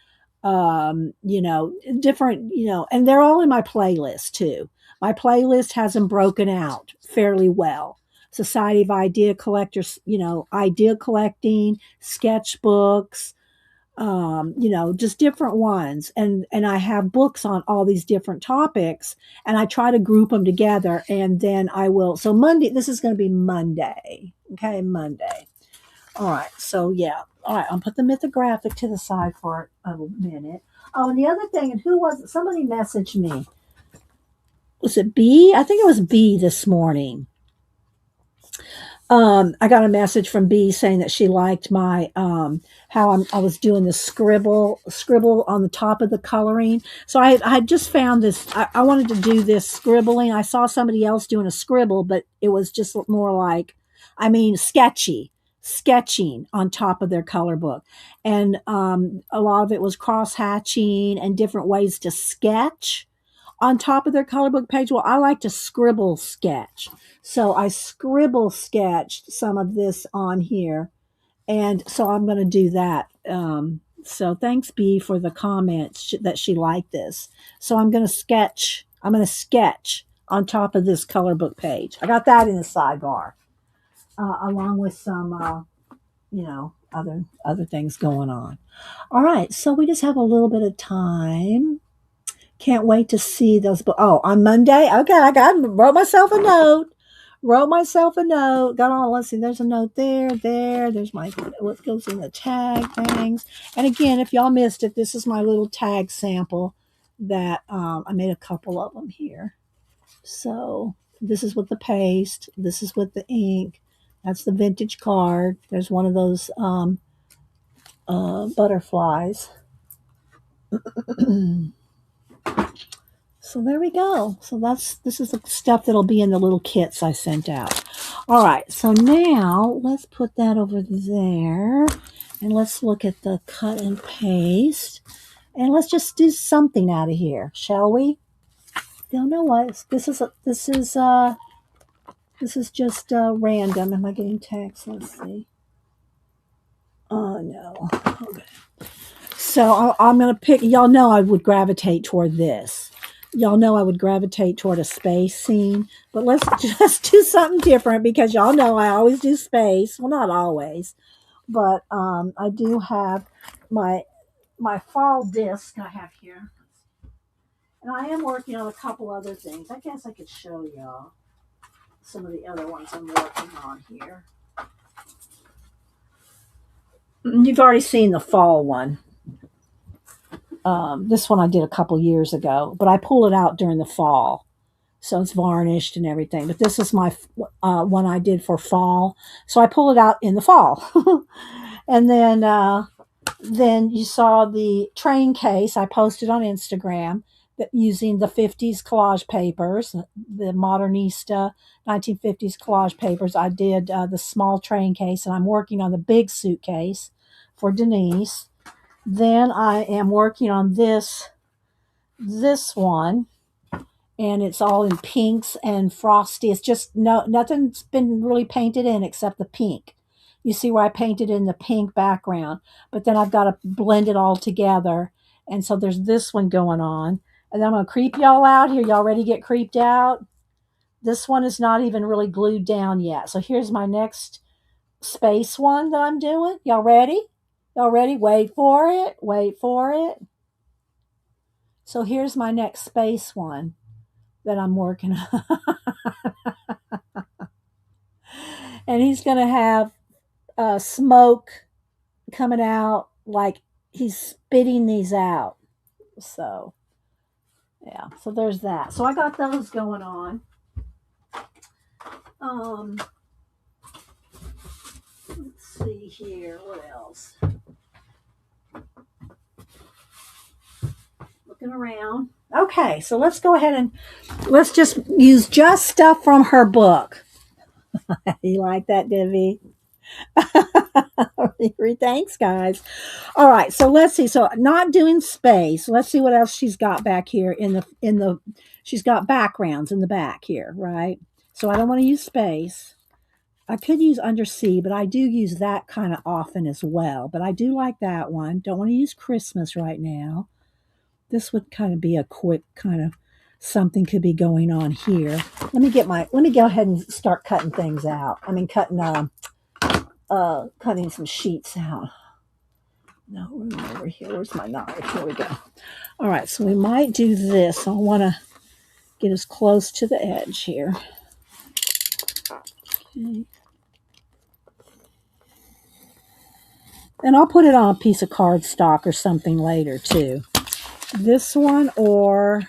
different, and they're all in my playlist too. My playlist has them broken out fairly well. Society of Idea Collectors, idea collecting, sketchbooks, just different ones. And I have books on all these different topics, and I try to group them together, and then I will. So Monday, this is going to be Monday. Okay, Monday. All right. So yeah. All right. I'll put the mythographic to the side for a minute. Oh, and the other thing, and who was it? Somebody messaged me. Was it B? I think it was B this morning. I got a message from B saying that she liked my how I was doing the scribble on the top of the coloring. So I just found this. I wanted to do this scribbling. I saw somebody else doing a scribble, but it was just more like, sketching on top of their color book, and a lot of it was cross hatching and different ways to sketch on top of their color book page. Well, I like to scribble sketch. So I scribble sketched some of this on here. And so I'm going to do that. So thanks, B, for the comment that she liked this. So I'm going to sketch. On top of this color book page. I got that in the sidebar, along with some, other things going on. All right. So we just have a little bit of time. Can't wait to see those. Oh, on Monday? Okay, wrote myself a note. Got on, let's see, there's a note there. There's what goes in the tag things. And again, if y'all missed it, this is my little tag sample that I made a couple of them here. So this is with the paste. This is with the ink. That's the vintage card. There's one of those butterflies. So there we go. So this is the stuff that'll be in the little kits I sent out. All right. So now let's put that over there, and let's look at the cut and paste, and let's just do something out of here, shall we? Don't know what this is. This is just random. Am I getting text? Let's see. Oh no. Okay. So I'm gonna pick. Y'all know I would gravitate toward this. Y'all know I would gravitate toward a space scene, but let's just do something different because y'all know I always do space. Well, not always, but I do have my fall disc I have here, and I am working on a couple other things. I guess I could show y'all some of the other ones I'm working on here. You've already seen the fall one. This one I did a couple years ago, but I pull it out during the fall, so it's varnished and everything. But this is my one I did for fall, so I pull it out in the fall. And then you saw the train case I posted on Instagram that using the 50s collage papers, the Modernista 1950s collage papers. I did the small train case, and I'm working on the big suitcase for Denise. Then I am working on this this one, and it's all in pinks and frosty. It's just nothing's been really painted in except the pink. You see where I painted in the pink background, but then I've got to blend it all together. And so there's this one going on. And then I'm going to creep y'all out here. Y'all ready to get creeped out? This one is not even really glued down yet. So here's my next space one that I'm doing. Y'all ready? Y'all ready? Wait for it. Wait for it. So here's my next space one that I'm working on. And he's going to have smoke coming out like he's spitting these out. So, yeah. So there's that. So I got those going on. Let's see here. What else? Looking around. Okay, so let's go ahead and let's just use just stuff from her book. You like that, Divvy? Thanks, guys. All right, so let's see. So not doing space. Let's see what else she's got back here in the. She's got backgrounds in the back here, right? So I don't want to use space. I could use undersea, but I do use that kind of often as well. But I do like that one. Don't want to use Christmas right now. This would kind of be a quick kind of something could be going on here. Let me go ahead and start cutting things out. I mean, cutting some sheets out. No room over here. Where's my knife? Here we go. All right, so we might do this. I want to get as close to the edge here. Okay. And I'll put it on a piece of cardstock or something later too. This one or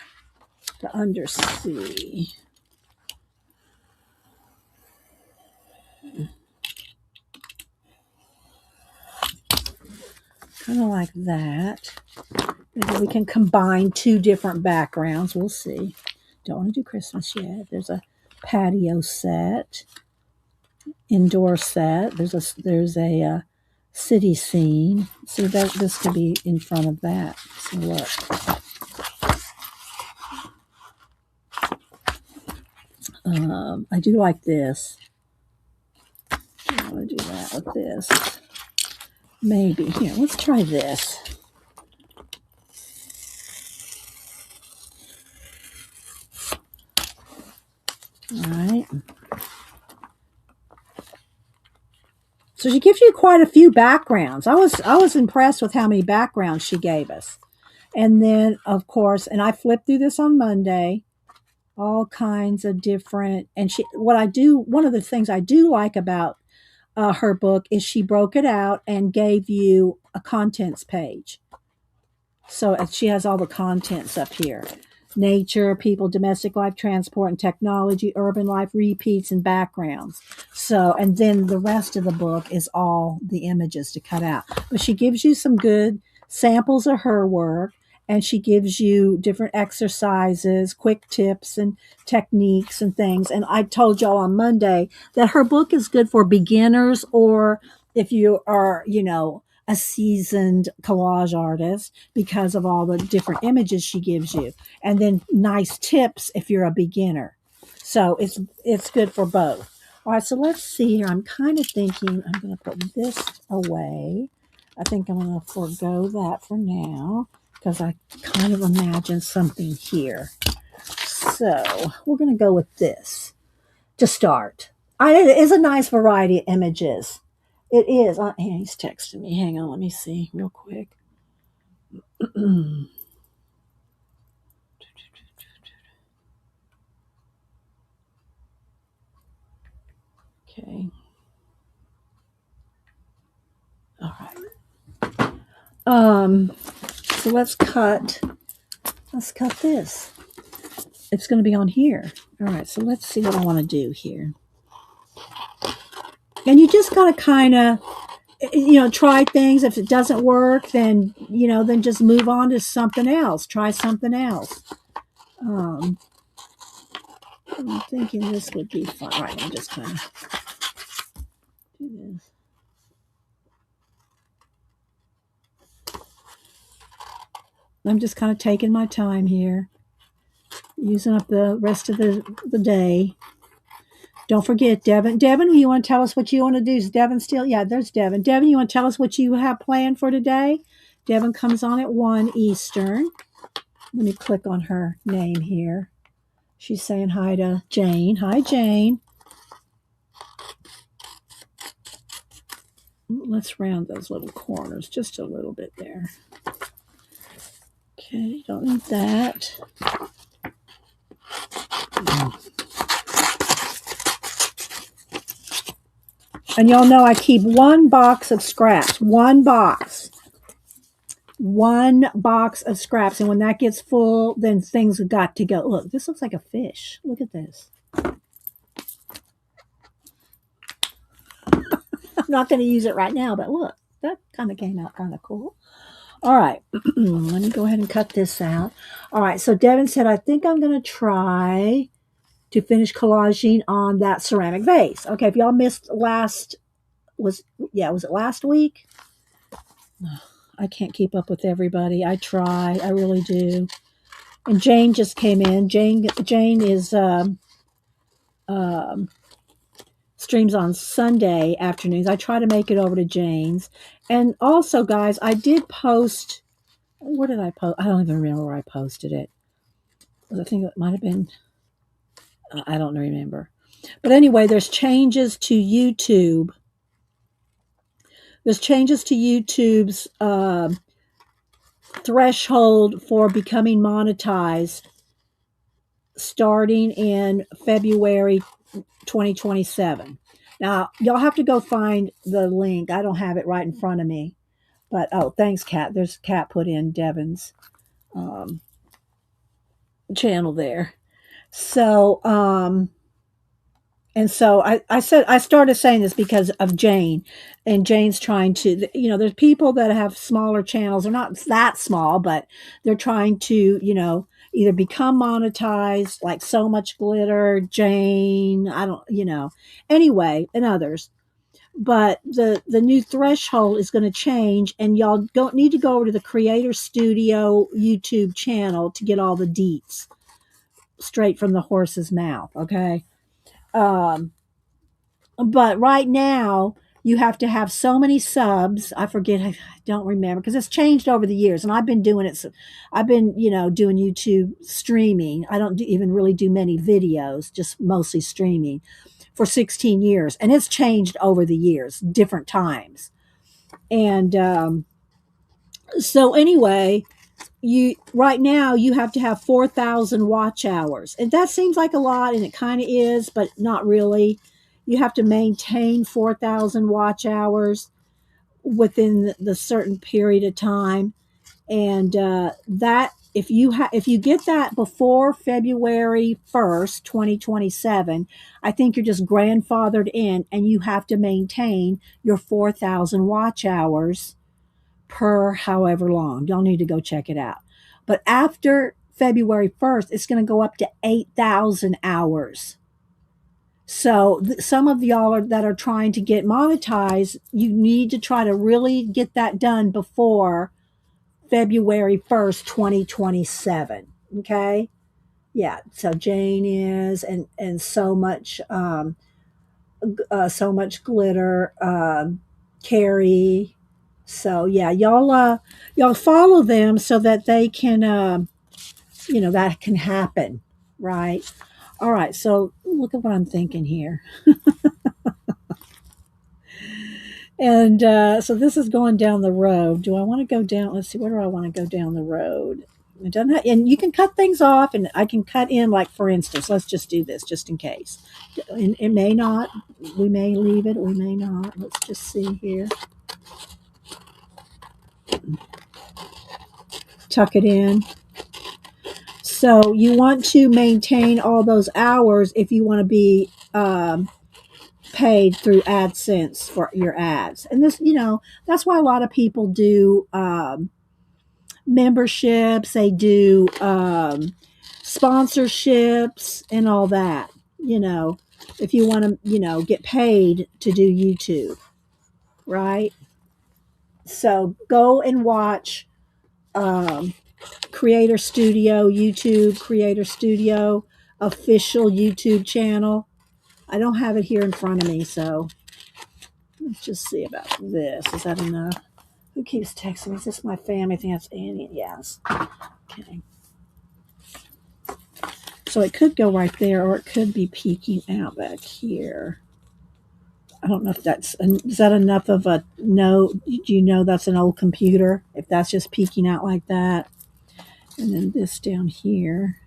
the undersea. Kind of like that. Maybe we can combine two different backgrounds. We'll see. Don't want to do Christmas yet. There's a patio set, indoor set. There's a city scene. See that this could be in front of that. So look. I do like this. I want to do that with this. Maybe. Here, let's try this. All right. So she gives you quite a few backgrounds. I was impressed with how many backgrounds she gave us. And then, of course, and I flipped through this on Monday, all kinds of different. And one of the things I do like about her book is she broke it out and gave you a contents page. So she has all the contents up here. Nature, people, domestic life, transport and technology, urban life, repeats, and backgrounds. So, and then the rest of the book is all the images to cut out. But she gives you some good samples of her work, and she gives you different exercises, quick tips, and techniques and things. And I told y'all on Monday that her book is good for beginners, or if you are, a seasoned collage artist, because of all the different images she gives you, and then nice tips if you're a beginner. So it's good for both. All right, so let's see here. I'm kind of thinking I'm going to put this away. I think I'm going to forego that for now because I kind of imagine something here. So we're going to go with this to start. It is a nice variety of images. It is. He's texting me. Hang on. Let me see real quick. Okay. All right. So let's cut this. It's going to be on here. All right. So let's see what I want to do here. And you just got to kind of, try things. If it doesn't work, then, then just move on to something else. Try something else. I'm thinking this would be fun. All right. I'm just kind of do this. I'm just kind of taking my time here, using up the rest of the day. Don't forget, Devin. Devin, you want to tell us what you want to do? Is Devin still? Yeah, there's Devin. Devin, you want to tell us what you have planned for today? Devin comes on at 1 Eastern. Let me click on her name here. She's saying hi to Jane. Hi, Jane. Let's round those little corners just a little bit there. Okay, don't need that. And y'all know I keep 1 box of scraps. 1 box. 1 box of scraps. And when that gets full, then things have got to go. Look, this looks like a fish. Look at this. I'm not going to use it right now, but look, that kind of came out kind of cool. All right, let me go ahead and cut this out. All right, so Devin said, I think I'm going to try to finish collaging on that ceramic vase. Okay, if y'all missed was it last week? I can't keep up with everybody. I try, I really do. And Jane just came in. Jane is streams on Sunday afternoons. I try to make it over to Jane's. And also, guys, I did post. Where did I post? I don't even remember where I posted it. I think it might have been. I don't remember. But anyway, there's changes to YouTube. There's changes to YouTube's threshold for becoming monetized starting in February 2027. Now, y'all have to go find the link. I don't have it right in front of me. But, oh, thanks, Kat. There's Kat put in Devin's channel there. So, and so I started saying this because of Jane, and Jane's trying to, there's people that have smaller channels. They're not that small, but they're trying to, either become monetized, like So Much Glitter, Jane, anyway, and others. But the new threshold is going to change, and y'all don't need to go over to the Creator Studio YouTube channel to get all the deets straight from the horse's mouth, okay? But right now, you have to have so many subs. I forget, I don't remember, because it's changed over the years. And I've been doing it. I've been, doing YouTube streaming. I don't even really do many videos, just mostly streaming for 16 years. And it's changed over the years, different times. And so anyway, right now you have to have 4,000 watch hours. And that seems like a lot, and it kind of is, but not really. You have to maintain 4,000 watch hours within the certain period of time, and that if you get that before February 1st, 2027, I think you're just grandfathered in, and you have to maintain your 4,000 watch hours per however long. Y'all need to go check it out. But after February 1st, it's going to go up to 8,000 hours. So some of y'all that are trying to get monetized, you need to try to really get that done before February 1st, 2027. Okay? Yeah. So Jane is, and so much glitter, Carrie. So yeah, y'all follow them so that they can, that can happen, right? All right, so look at what I'm thinking here. And so this is going down the road. Do I want to go down? Let's see, where do I want to go down the road? It doesn't have, and you can cut things off, and I can cut in, like, for instance, let's just do this just in case. And it may not. We may leave it. We may not. Let's just see here. Tuck it in. So you want to maintain all those hours if you want to be paid through AdSense for your ads. And this, that's why a lot of people do memberships, they do sponsorships and all that, if you want to, get paid to do YouTube, right? So go and watch Creator Studio, YouTube Creator Studio, official YouTube channel. I don't have it here in front of me, so let's just see about this. Is that enough? Who keeps texting me? Is this my family? I think that's Annie. Yes. Okay. So it could go right there, or it could be peeking out back here. I don't know if is that enough of a no? Do you know that's an old computer? If that's just peeking out like that. And then this down here,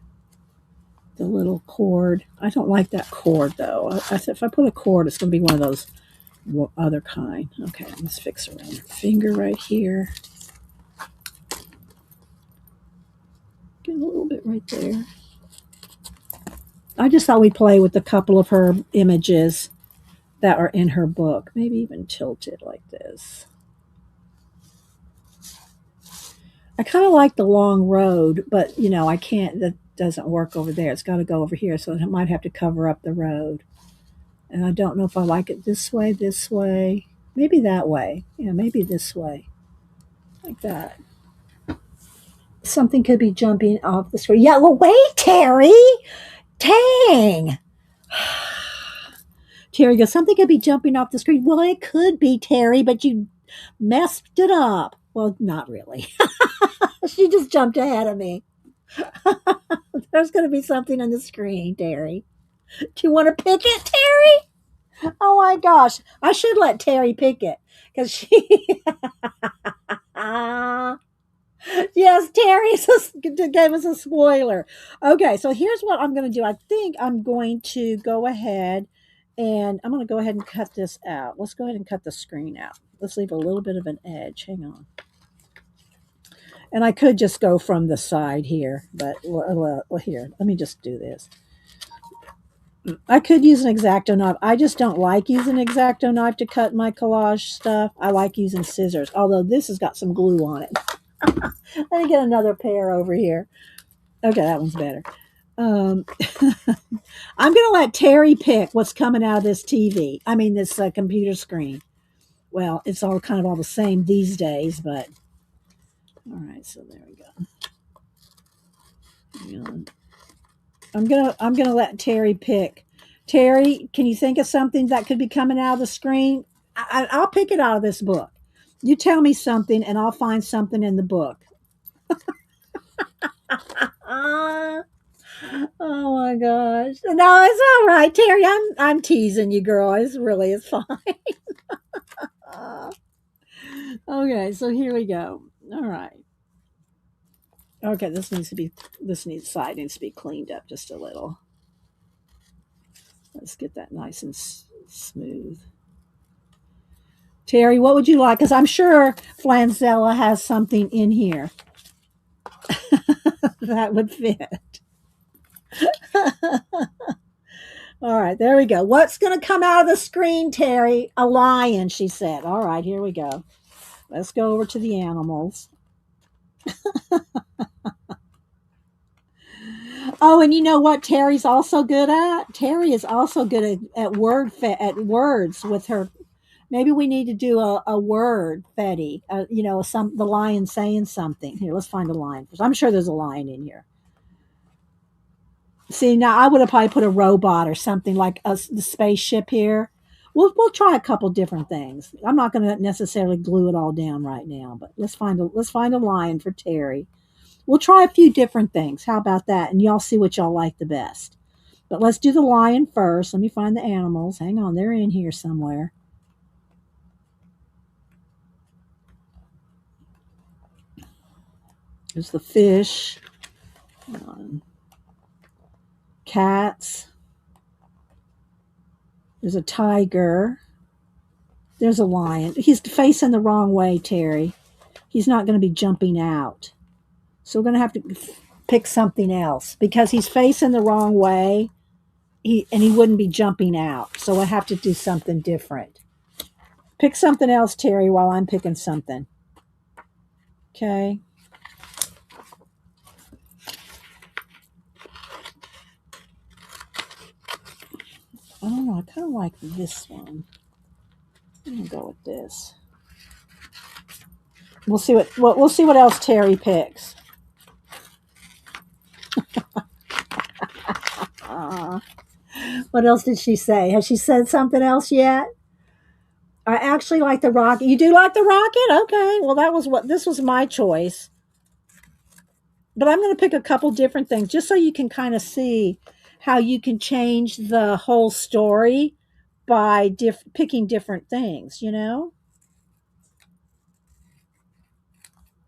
the little cord. I don't like that cord though. I said if I put a cord, it's going to be one of those other kind. Okay, let's fix around her finger right here. Get a little bit right there. I just thought we'd play with a couple of her images that are in her book. Maybe even tilt it like this. I kind of like the long road, but you know, I can't, that doesn't work over there. It's got to go over here, so I might have to cover up the road. And I don't know if I like it this way, maybe that way. Yeah, maybe this way, like that. Something could be jumping off the screen. Yeah, well, wait, Terry. Dang. Terry goes, something could be jumping off the screen. Well, it could be, Terry, but you messed it up. Well, not really. She just jumped ahead of me. There's going to be something on the screen, Terry. Do you want to pick it, Terry? Oh my gosh. I should let Terry pick it because she. Yes, Terry gave us a spoiler. Okay, so here's what I'm going to do. I think I'm going to go ahead and I'm going to go ahead and cut this out. Let's go ahead and cut the screen out. Let's leave a little bit of an edge. Hang on. And I could just go from the side here, but well, here, let me just do this. I could use an X-Acto knife. I just don't like using an X-Acto knife to cut my collage stuff. I like using scissors, although this has got some glue on it. Let me get another pair over here. Okay, that one's better. I'm going to let Terry pick what's coming out of this TV. I mean, this computer screen. Well, it's all kind of all the same these days, but all right. So there we go. I'm gonna let Terry pick. Terry, can you think of something that could be coming out of the screen? I'll pick it out of this book. You tell me something, and I'll find something in the book. Oh my gosh! No, it's all right, Terry. I'm teasing you, girl. It's fine. Okay, so here we go. All right. Okay, this side needs to be cleaned up just a little. Let's get that nice and smooth. Terry, what would you like? Because I'm sure Flanzella has something in here that would fit. All right, there we go. What's going to come out of the screen, Terry? A lion, she said. All right, here we go. Let's go over to the animals. Oh, and you know what Terry's also good at? Terry is also good at words with her. Maybe we need to do a word, Betty. The lion saying something. Here, let's find a lion. I'm sure there's a lion in here. See, now I would have probably put a robot or something like the spaceship here. We'll try a couple different things. I'm not going to necessarily glue it all down right now, but let's find a lion for Terry. We'll try a few different things. How about that? And y'all see what y'all like the best. But let's do the lion first. Let me find the animals. Hang on, they're in here somewhere. There's the fish. Cats. There's a tiger. There's a lion. He's facing the wrong way, Terry. He's not going to be jumping out. So we're going to have to pick something else because he's facing the wrong way. He wouldn't be jumping out. So I have to do something different. Pick something else, Terry, while I'm picking something. Okay. I don't know. I kind of like this one. I'm gonna go with this. We'll see what else Terry picks. What else did she say? Has she said something else yet? I actually like the rocket. You do like the rocket? Okay. Well, this was my choice. But I'm going to pick a couple different things just so you can kind of see how you can change the whole story by picking different things, you know?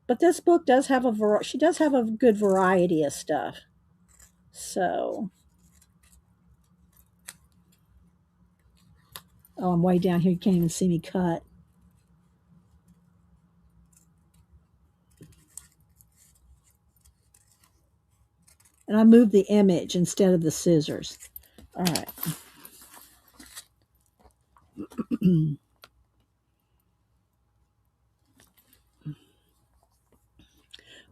But this book does have she does have a good variety of stuff. So, oh, I'm way down here. You can't even see me cut. And I moved the image instead of the scissors. All right.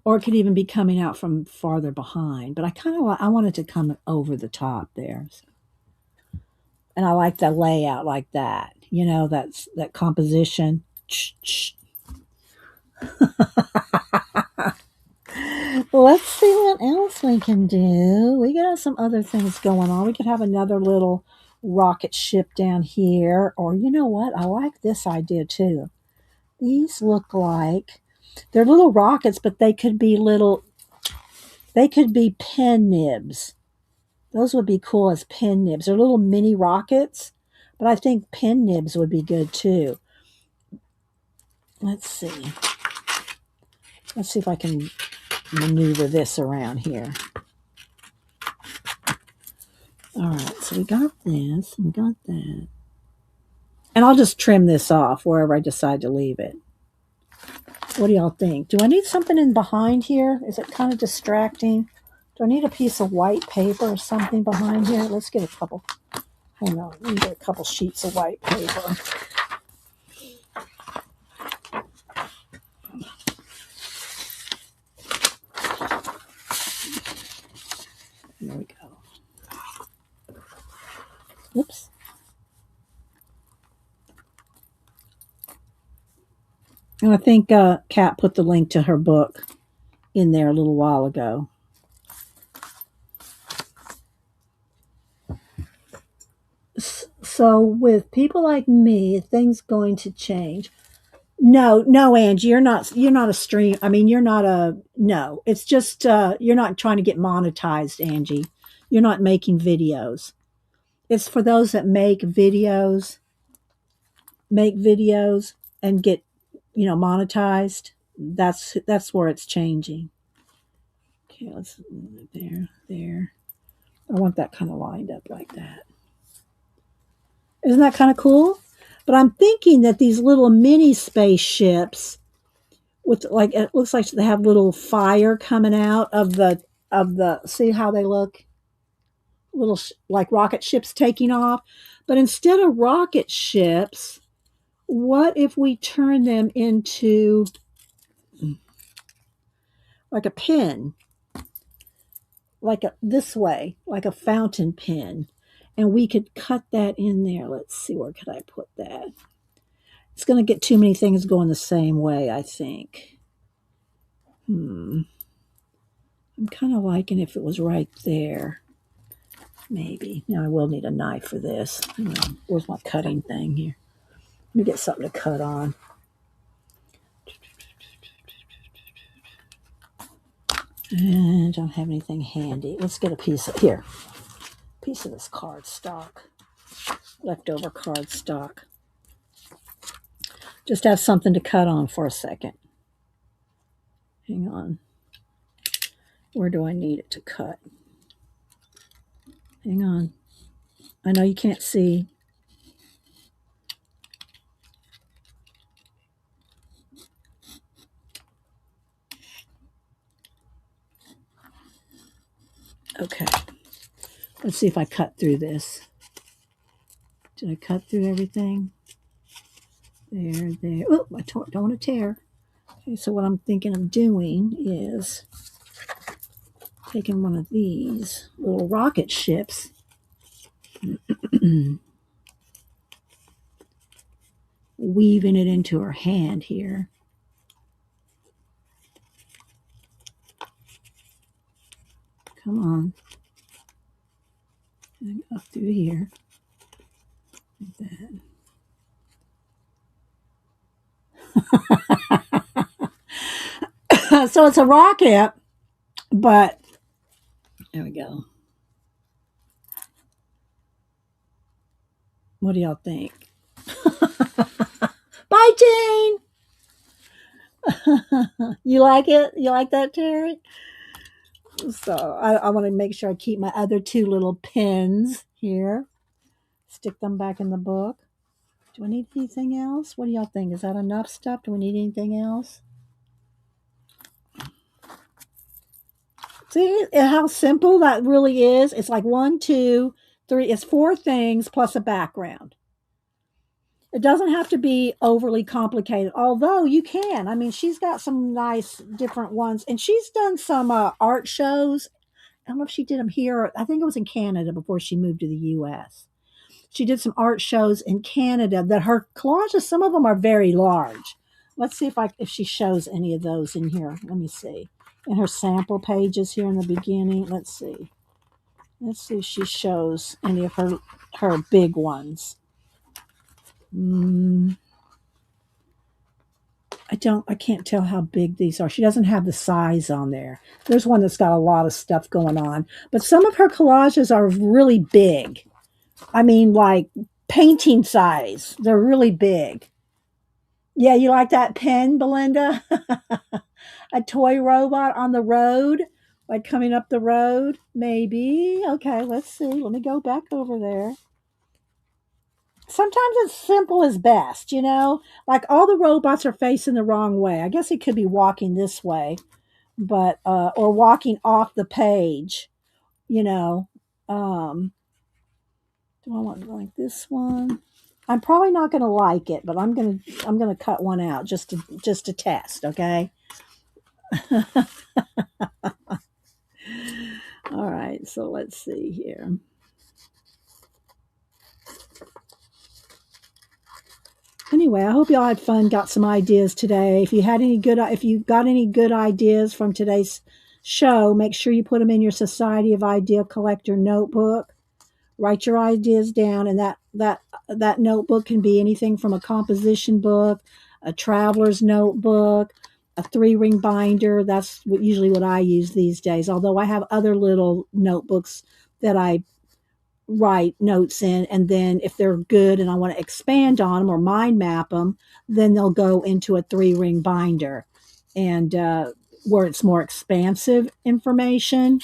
Or it could even be coming out from farther behind. But I want it to come over the top there. And I like the layout like that. You know, that composition. Let's see what else we can do. We got some other things going on. We could have another little rocket ship down here. Or you know what? I like this idea too. These look like they're little rockets, but they could be pen nibs. Those would be cool as pen nibs. They're little mini rockets, but I think pen nibs would be good too. Let's see. Let's see if I can maneuver this around here. All right, so we got this, we got that. And I'll just trim this off wherever I decide to leave it. What do y'all think? Do I need something in behind here? Is it kind of distracting? Do I need a piece of white paper or something behind here? Let's get a couple. Hang on, let me get a couple sheets of white paper. There we go. Oops. And I think Kat put the link to her book in there a little while ago. So with people like me, things going to change. No, Angie, you're not a stream. I mean, you're not a no. It's just you're not trying to get monetized, Angie. You're not making videos. It's for those that make videos and get, monetized. That's where it's changing. Okay, let's there. I want that kind of lined up like that. Isn't that kind of cool? But I'm thinking that these little mini spaceships with it looks like they have little fire coming out of the see how they look, little like rocket ships taking off. But instead of rocket ships, what if we turn them into like a pen, this way, like a fountain pen, and we could cut that in there. Let's see, where could I put that? It's going to get too many things going the same way, I think. I'm kind of liking if it was right there. Maybe. Now I will need a knife for this. Where's my cutting thing here? Let me get something to cut on. And I don't have anything handy. Let's get a piece of this cardstock. Leftover cardstock. Just have something to cut on for a second. Hang on. Where do I need it to cut? Hang on. I know you can't see. Okay. Let's see if I cut through this. Did I cut through everything? There. Oh, I don't want to tear. Okay, so what I'm thinking of doing is taking one of these little rocket ships weaving it into her hand here. Come on. Up through here. Like that. So it's a rocket, but there we go. What do y'all think? Bye, Jane. You like it? You like that, Terry? So I want to make sure I keep my other two little pins here. Stick them back in the book. Do I need anything else? What do y'all think? Is that enough stuff? Do we need anything else? See how simple that really is? It's like 1, 2, 3. It's 4 things plus a background. It doesn't have to be overly complicated, although you can. I mean, she's got some nice different ones, and she's done some art shows. I don't know if she did them here. I think it was in Canada before she moved to the U.S. She did some art shows in Canada that her collages, some of them are very large. Let's see if she shows any of those in here. Let me see. In her sample pages here in the beginning. Let's see. Let's see if she shows any of her big ones. I can't tell how big these are. She doesn't have the size on there. There's one that's got a lot of stuff going on. But some of her collages are really big. I mean, like painting size. They're really big. Yeah, you like that pen, Belinda? A toy robot on the road, like coming up the road? Maybe. Okay, let's see. Let me go back over there. Sometimes it's simple as best, you know? Like all the robots are facing the wrong way. I guess he could be walking this way, but or walking off the page, you know. Do I want like this one? I'm probably not going to like it, but I'm going to cut one out just to test, okay? All right, so let's see here. Anyway, I hope y'all had fun, got some ideas today. If you got any good ideas from today's show, make sure you put them in your Society of Idea Collector notebook. Write your ideas down, and that notebook can be anything from a composition book, a traveler's notebook, a 3-ring binder. That's usually what I use these days, although I have other little notebooks that I write notes in, and then if they're good and I want to expand on them or mind map them, then they'll go into a 3-ring binder, and where it's more expansive information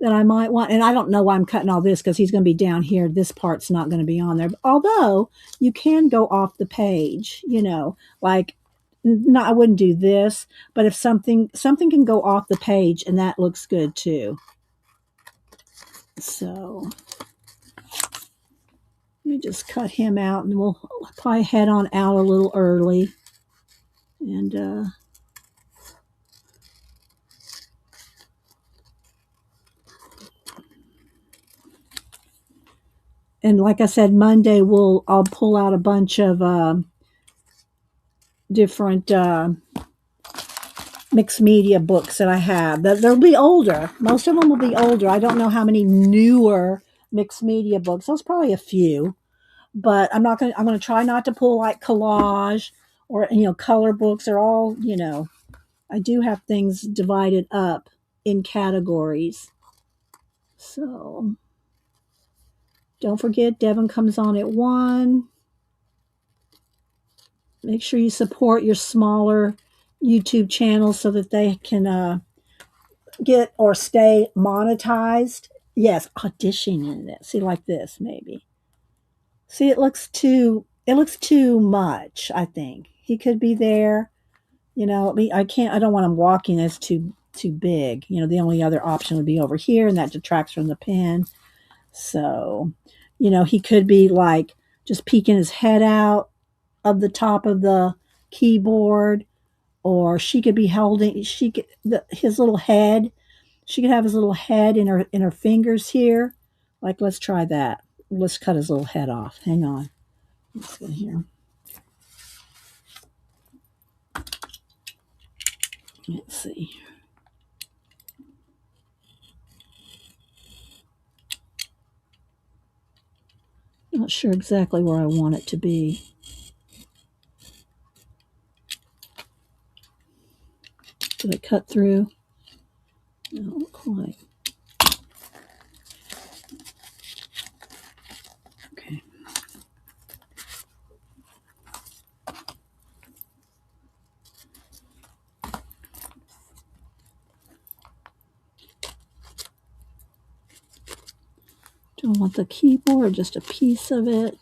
that I might want. And I don't know why I'm cutting all this, because he's going to be down here. This part's not going to be on there. Although you can go off the page, you know, like, no, I wouldn't do this, but if something can go off the page, and that looks good too. So let me just cut him out, and we'll probably head on out a little early. And like I said, Monday I'll pull out a bunch of different mixed media books that I have. They'll be older. Most of them will be older. I don't know how many newer mixed media books. There's probably a few, but I'm going to try not to pull like collage or, you know, color books. They're all, you know, I do have things divided up in categories. So don't forget, Devin comes on at 1. Make sure you support your smaller YouTube channels so that they can get or stay monetized. Yes, auditioning in it. See, like this, maybe. See, it looks too much, I think. He could be there. You know, I don't want him walking. That's too big. You know, the only other option would be over here, and that detracts from the pen. So, you know, he could be like just peeking his head out of the top of the keyboard, or she could be holding his little head. She could have his little head in her fingers here. Like, let's try that. Let's cut his little head off. Hang on. Let's go here. Let's see. sure exactly where I want it to be. Did I cut through? No, not quite. Okay. Do I want the keyboard or just a piece of it?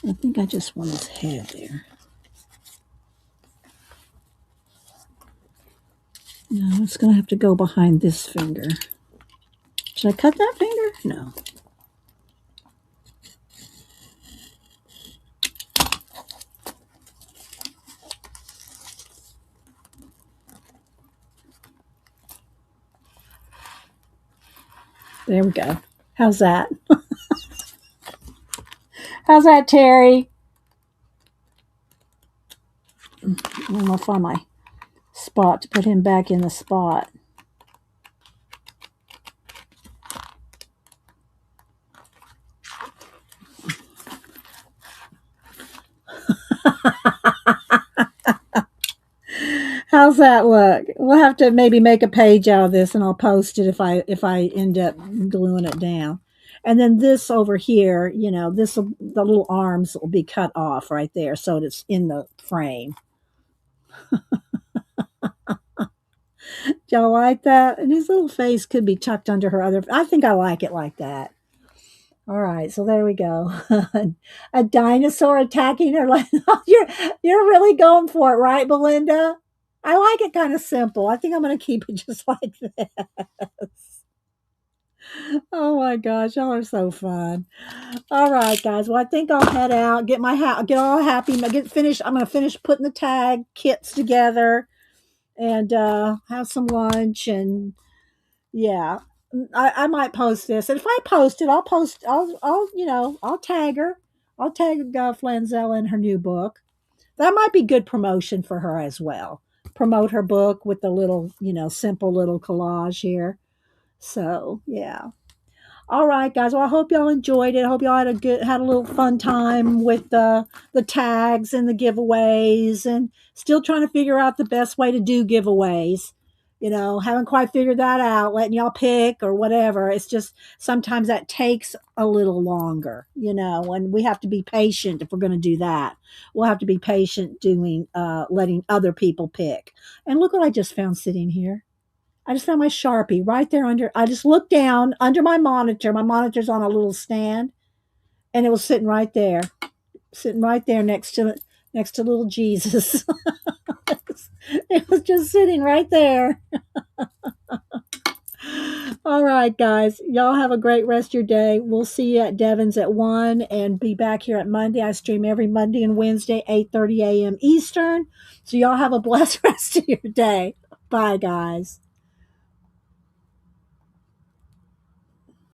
I think I just want his head there. No, it's going to have to go behind this finger. Should I cut that finger? No. There we go. How's that? How's that, Terry? I'm going to find my spot to put him back in the spot. How's that look? We'll have to maybe make a page out of this, and I'll post it if I end up gluing it down. And then this over here, you know, the little arms will be cut off right there, so it's in the frame. Y'all like that? And his little face could be tucked under her other. I think I like it like that. All right, so there we go. A dinosaur attacking her. Like you're really going for it, right, Belinda? I like it kind of simple. I think I'm going to keep it just like this. Oh my gosh, y'all are so fun. All right, guys. Well, I think I'll head out, get get all happy, get finished. I'm going to finish putting the tag kits together and have some lunch. And yeah, I might post this. And if I post it, I'll tag her. I'll tag Flanzella in her new book. That might be good promotion for her as well. Promote her book with the little, simple little collage here. So yeah. All right, guys. Well, I hope y'all enjoyed it. I hope y'all had a little fun time with the tags and the giveaways, and still trying to figure out the best way to do giveaways. Haven't quite figured that out. Letting y'all pick or whatever. It's just sometimes that takes a little longer. And we have to be patient if we're going to do that. We'll have to be patient doing letting other people pick. And look what I just found sitting here. I just found my Sharpie right there under. I just looked down under my monitor. My monitor's on a little stand, and it was sitting right there next to little Jesus. It was just sitting right there. All right, guys. Y'all have a great rest of your day. We'll see you at Devon's at 1 and be back here at Monday. I stream every Monday and Wednesday, 8:30 a.m. Eastern. So y'all have a blessed rest of your day. Bye, guys.